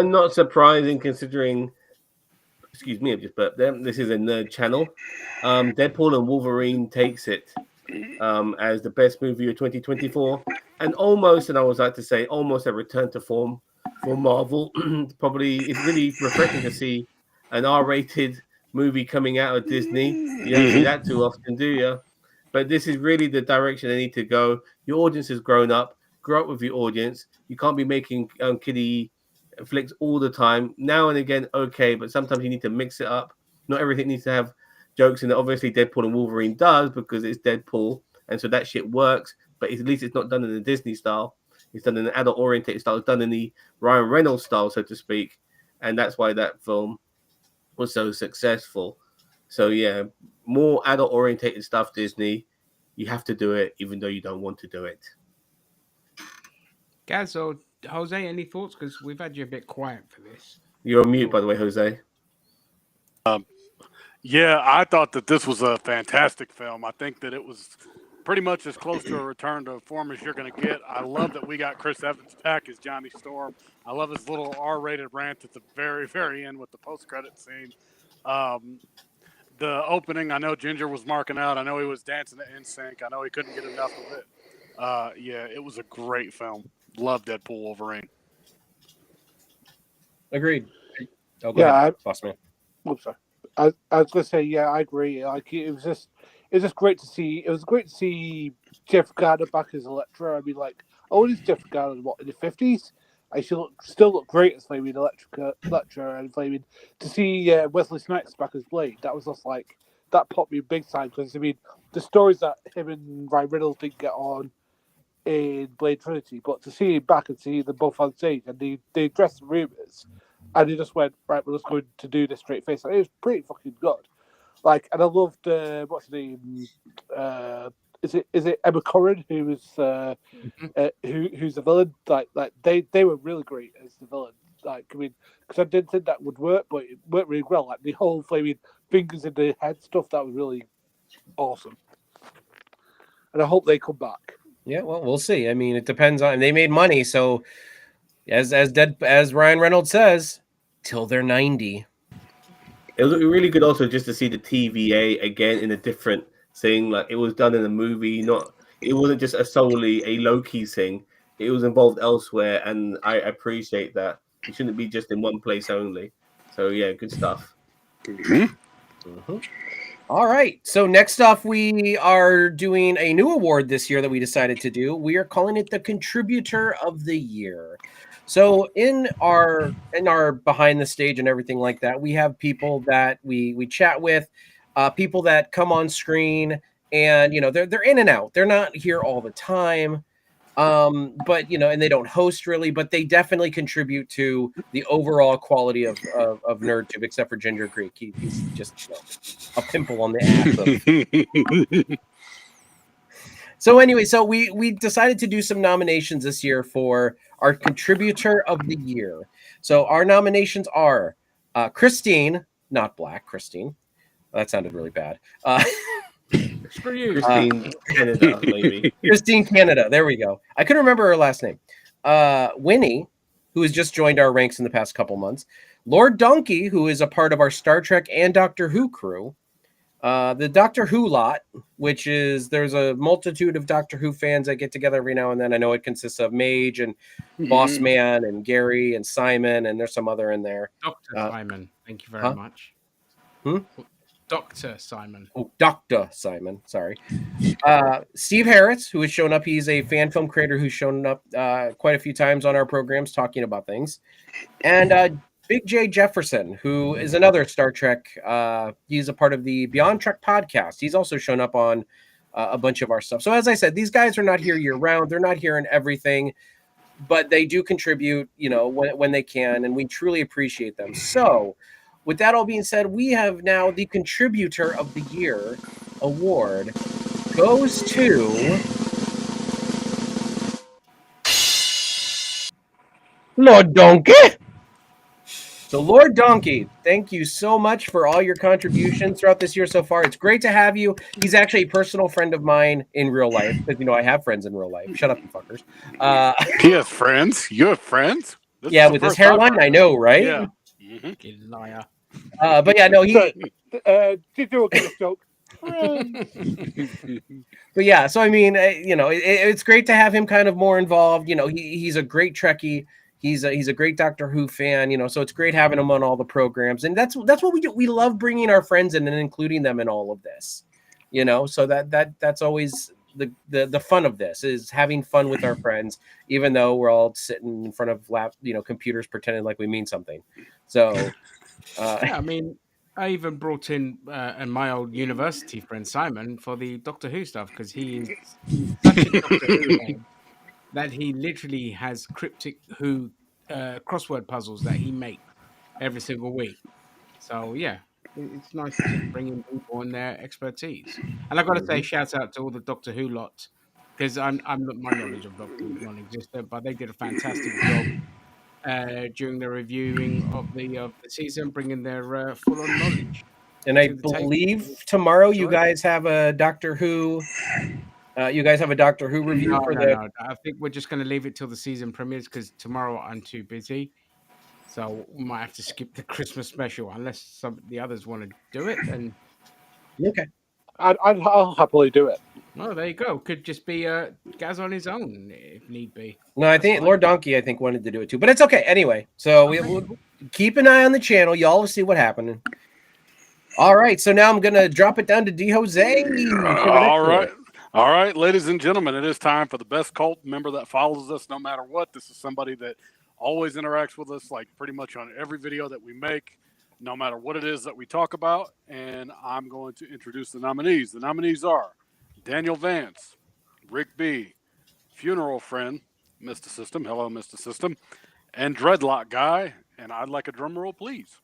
Not surprising considering. Excuse me, I've just burped there. This is a nerd channel. Deadpool and Wolverine takes it as the best movie of 2024, and almost, and I would like to say, almost a return to form for Marvel. Probably, it's really refreshing to see an R-rated movie coming out of Disney. You don't see that too often, do you? But this is really the direction they need to go. Your audience has grown up. Grow up with your audience. You can't be making kiddie flicks all the time. Now and again, okay, but sometimes you need to mix it up. Not everything needs to have jokes in it. Obviously, Deadpool and Wolverine does because it's Deadpool, and so that shit works. But at least it's not done in the Disney style. It's done in an adult-oriented style. It's done in the Ryan Reynolds style, so to speak, and that's why that film was so successful. So yeah, more adult-oriented stuff, Disney. You have to do it, even though you don't want to do it. Gaz or Jose, any thoughts? Because we've had you a bit quiet for this. You're on mute, by the way, Jose. Yeah, I thought that this was a fantastic film. I think that it was pretty much as close to a return to form as you're going to get. I love that we got Chris Evans back as Johnny Storm. I love his little R-rated rant at the very, very end with the post-credit scene. The opening, I know Ginger was marking out. I know he was dancing to NSYNC. I know he couldn't get enough of it. Yeah, it was a great film. Love Deadpool Wolverine. Agreed. Oh, go ahead, boss man. Oops, sorry. I was going to say, yeah, I agree. Like it was just great to see. It was great to see Jeff Garner back as Elektra. I mean, like, is Jeff Garner in the 50s? I still look great as flaming Elektra, and flaming to see Wesley Snipes back as Blade. That was just like that popped me big time because I mean the stories that him and Ryan Reynolds didn't get on in Blade Trinity, but to see him back and see them both on stage and they addressed the rumors and they just went right, we're just going to do this straight face. And it was pretty fucking good. Like, and I loved what's her name? Is it Emma Corrin who was who's the villain? Like they were really great as the villain. Like, I mean, because I didn't think that would work, but it worked really well. Like the whole flaming fingers in the head stuff, that was really awesome. And I hope they come back. Yeah, well, we'll see. I mean, it depends on. They made money, so as Ryan Reynolds says, till they're 90. It was really good also just to see the TVA again in a different thing. Like it was done in a movie, it wasn't just solely a Loki thing. It was involved elsewhere, and I appreciate that. It shouldn't be just in one place only. So yeah, good stuff. All right. So next off, we are doing a new award this year that we decided to do. We are calling it the Contributor of the Year. So in our behind the stage and everything like that, we have people that we chat with, people that come on screen, and they're in and out. They're not here all the time. But and they don't host really, but they definitely contribute to the overall quality of NerdTube, except for Ginger Greek. He's just a pimple on the ass. So anyway, so we decided to do some nominations this year for our Contributor of the Year. So our nominations are Christine, not Black, Christine. That sounded really bad. Screw you. Christine Canada, maybe. Christine Canada. There we go. I couldn't remember her last name. Winnie, who has just joined our ranks in the past couple months. Lord Donkey, who is a part of our Star Trek and Doctor Who crew. The Doctor Who lot, which is there's a multitude of Doctor Who fans that get together every now and then. I know it consists of Mage and Boss Man and Gary and Simon, and there's some other in there. Dr. Simon, thank you very much. Dr. Simon. Oh, Dr. Simon, sorry. Steve Harris, who has shown up. He's a fan film creator who's shown up quite a few times on our programs talking about things. And Big J Jefferson, who is another Star Trek. He's a part of the Beyond Trek podcast. He's also shown up on a bunch of our stuff. So as I said, these guys are not here year round. They're not here in everything, but they do contribute, when they can, and we truly appreciate them. So with that all being said, we have now the Contributor of the Year award goes to Lord Donkey. So, Lord Donkey, thank you so much for all your contributions throughout this year so far. It's great to have you. He's actually a personal friend of mine in real life, because, I have friends in real life. Shut up, you fuckers. He has friends. You have friends? Yeah, with his hairline, I know, right? Yeah. Mm-hmm. Liar. But yeah, no, he... Did do a good joke. But yeah, so I mean, it's great to have him kind of more involved. He's a great Trekkie. He's a great Doctor Who fan, so it's great having him on all the programs, and that's what we do. We love bringing our friends in and including them in all of this, So that's always the fun of this, is having fun with our friends, even though we're all sitting in front of computers pretending like we mean something. So, yeah, I mean, I even brought in my old university friend Simon for the Doctor Who stuff, because he is such a Doctor Who fan that he literally has cryptic Who crossword puzzles that he makes every single week. So yeah, it's nice to bring in people and their expertise. And I've got to say, shout out to all the Doctor Who lot, because my knowledge of Doctor Who is non-existent, but they did a fantastic job during the reviewing of the season, bringing their full-on knowledge. And I believe tomorrow you guys have a Doctor Who. You guys have a Doctor Who review No. I think we're just going to leave it till the season premieres, because tomorrow I'm too busy. So we might have to skip the Christmas special unless some of the others want to do it. And okay, I'll happily do it. Oh, there you go. Could just be Gaz on his own if need be. No, I think Lord Donkey, wanted to do it too, but it's okay anyway. So we'll keep an eye on the channel. Y'all will see what happened. All right, so now I'm gonna drop it down to D Jose. All right, ladies and gentlemen, it is time for the best cult member that follows us no matter what. This is somebody that always interacts with us, like pretty much on every video that we make, no matter what it is that we talk about. And I'm going to introduce the nominees. The nominees are Daniel Vance, Rick B, Funeral Friend, Mr. System, hello, Mr. System, and Dreadlock Guy. And I'd like a drum roll, please.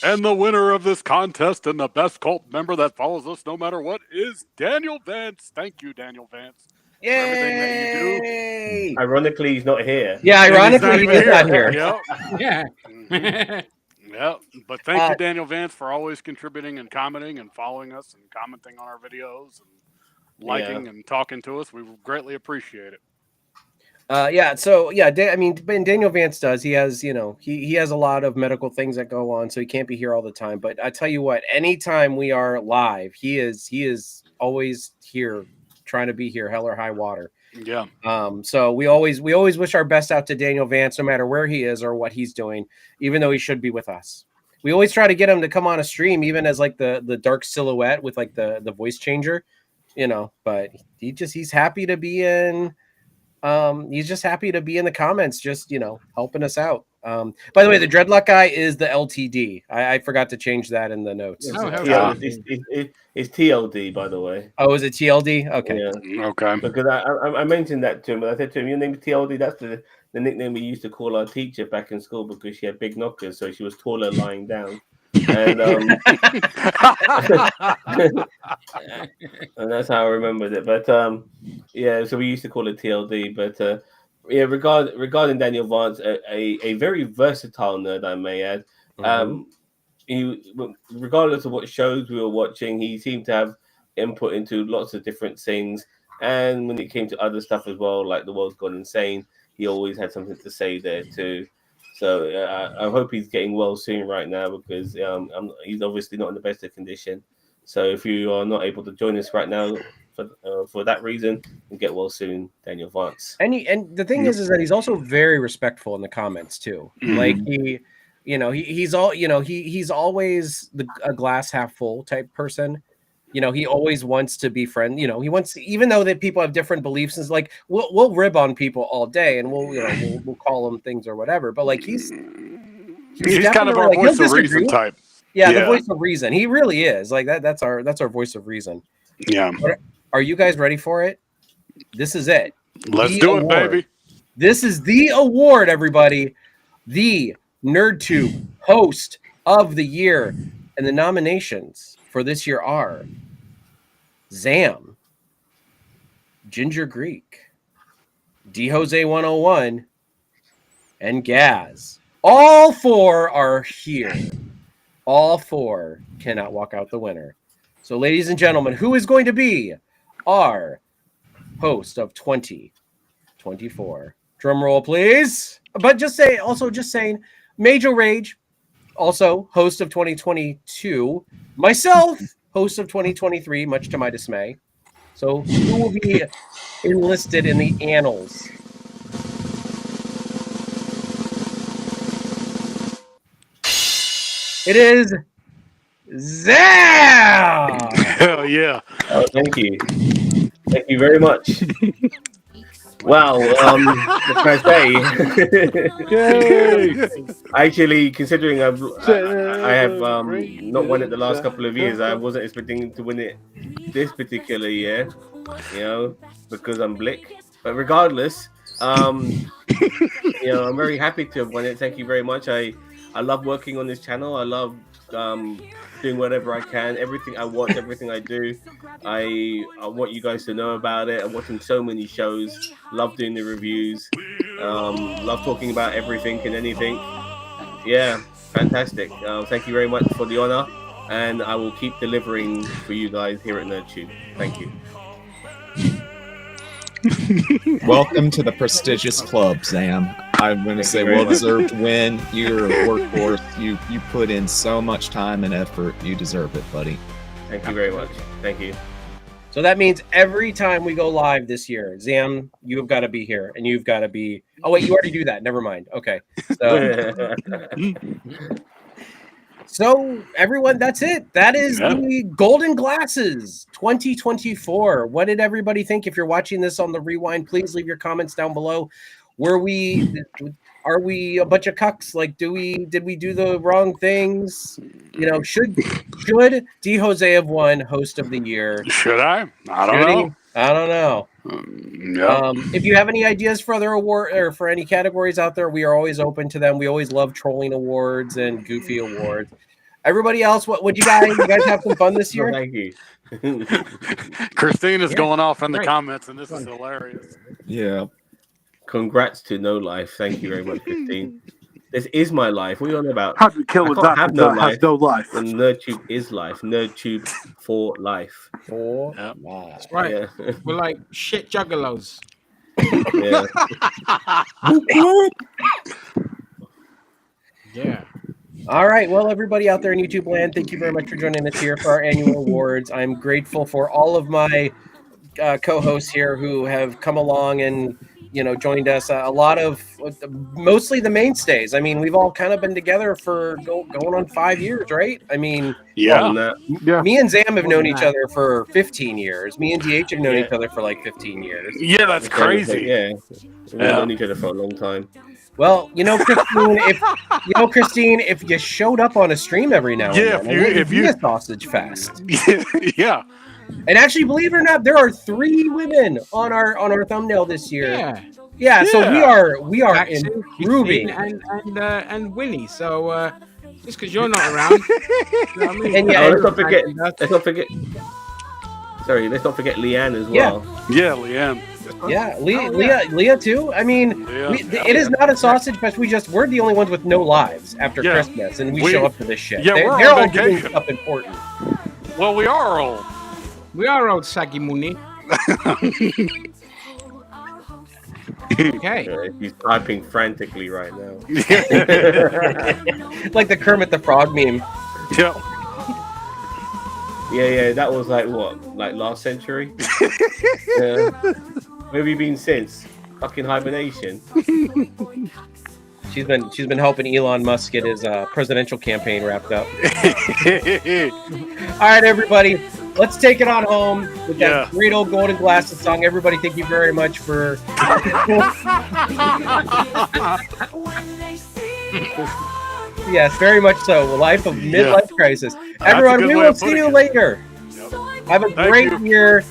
And the winner of this contest and the best cult member that follows us no matter what is Daniel Vance. Thank you, Daniel Vance. Yay! For everything that you do. Ironically, he's not here. Yeah, ironically, he's not here. Yep. Yeah. Yeah, but thank you, Daniel Vance, for always contributing and commenting and following us and commenting on our videos and liking and talking to us. We greatly appreciate it. Daniel Vance does. He has, he has a lot of medical things that go on, so he can't be here all the time. But I tell you what, anytime we are live, he is always here, trying to be here, hell or high water. Yeah. So we always wish our best out to Daniel Vance, no matter where he is or what he's doing, even though he should be with us. We always try to get him to come on a stream, even as like the dark silhouette with like the voice changer, but he's happy to be in. He's just happy to be in the comments, just helping us out. By the way, the Dreadlock Guy is the LTD. I forgot to change that in the notes. It's TLD, by the way. Oh, is it TLD? Okay. Yeah. Okay. Because I mentioned that to him. I said to him, "Your name is TLD." That's the nickname we used to call our teacher back in school, because she had big knockers, so she was taller lying down. And and that's how I remembered it. But so we used to call it TLD. But regarding Daniel Vance, a very versatile nerd, I may add. He, regardless of what shows we were watching, he seemed to have input into lots of different things. And when it came to other stuff as well, like The World's Gone Insane, he always had something to say there too. So I hope he's getting well soon right now, because he's obviously not in the best of condition. So if you are not able to join us right now for that reason, get well soon, Daniel Vance. And the thing is that he's also very respectful in the comments too. Like he's always a glass half full type person. He always wants to be friend. He wants, even though that people have different beliefs, and like we'll rib on people all day, and we'll call them things or whatever. But like he's kind of our voice of reason type. Yeah, the voice of reason. He really is like that. That's our voice of reason. Yeah. Are you guys ready for it? This is it. Let's do it, baby. This is the award, everybody. The NerdTube Host of the Year, and the nominations for this year are Zam, Ginger Greek, D Jose 101, and Gaz. All four are here. All four cannot walk out the winner. So, ladies and gentlemen, who is going to be our host of 2024? Drum roll, please. But just saying, Major Rage, also host of 2022. Myself, host of 2023, much to my dismay. So, who will be enlisted in the annals? It is Zam! Hell yeah. Oh, thank you. Thank you very much. Wow, what can I say? Actually, considering I have not won it the last couple of years, I wasn't expecting to win it this particular year, because I'm Blick. But regardless, I'm very happy to have won it. Thank you very much. I love working on this channel. I love doing whatever I can. Everything I watch, everything I do, I want you guys to know about it. I'm watching so many shows. Love doing the reviews. Love talking about everything and anything. Yeah, fantastic. Thank you very much for the honor, and I will keep delivering for you guys here at NerdTube. Thank you. Welcome to the prestigious club, Zam. I'm going to say well-deserved win. You're a workhorse. You put in so much time and effort. You deserve it, buddy. Thank you very much. Thank you. So that means every time we go live this year, Zam, you have got to be here, and you've got to be. Oh wait, you already do that. Never mind. Okay. So everyone, that's it. That is the Golden Glasses 2024. What did everybody think? If you're watching this on the rewind, please leave your comments down below. Are we a bunch of cucks? Like, did we do the wrong things? Should D Jose have won Host of the Year? Should I? I don't know. If you have any ideas for other award or for any categories out there, we are always open to them. We always love trolling awards and goofy awards. Everybody else, what would you guys have some fun this year? Thank you. Christine is going off in the comments, and this is hilarious. Yeah. Congrats to No Life. Thank you very much, Christine. This is my life. What are you on about? How to kill a doctor that has no life. And NerdTube is life. NerdTube for life. For life. That's right. Yeah. We're like shit juggalos. Yeah. Yeah. All right. Well, everybody out there in YouTube land, thank you very much for joining us here for our annual awards. I'm grateful for all of my co-hosts here who have come along and joined us. A lot of mostly the mainstays. I mean, we've all kind of been together for going on 5 years, right? I mean, yeah. Me and Zam have known each other for 15 years. Me and DH have known each other for like 15 years. Yeah, that's crazy. Yeah, we've known each other for a long time. Well, Christine, if you showed up on a stream every now and then, if you a sausage fest. Yeah. And actually, believe it or not, there are 3 women on our thumbnail this year. Yeah. So we are improving. And Winnie. So just because you're not around, and let's not forget. Sorry, let's not forget Leanne as well. Yeah, Leanne. Yeah, Leah too. I mean, it is not a sausage fest. We're the only ones with no lives after Christmas, and we show up for this shit. Yeah, they're all doing stuff important. Well, we are old. We are old saggy money. Okay. He's typing frantically right now. Like the Kermit the Frog meme. Yeah. Yeah, that was like what? Like last century? Yeah. Where have you been since? Fucking hibernation. She's been helping Elon Musk get his presidential campaign wrapped up. All right, everybody, let's take it on home with that great old Golden Glasses song. Everybody, thank you very much for. Yes, very much so. Life of midlife crisis. Everyone, we will see you later. Have a great year.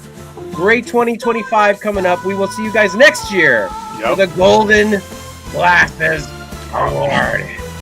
Great 2025 coming up. We will see you guys next year for the Golden Glasses Award.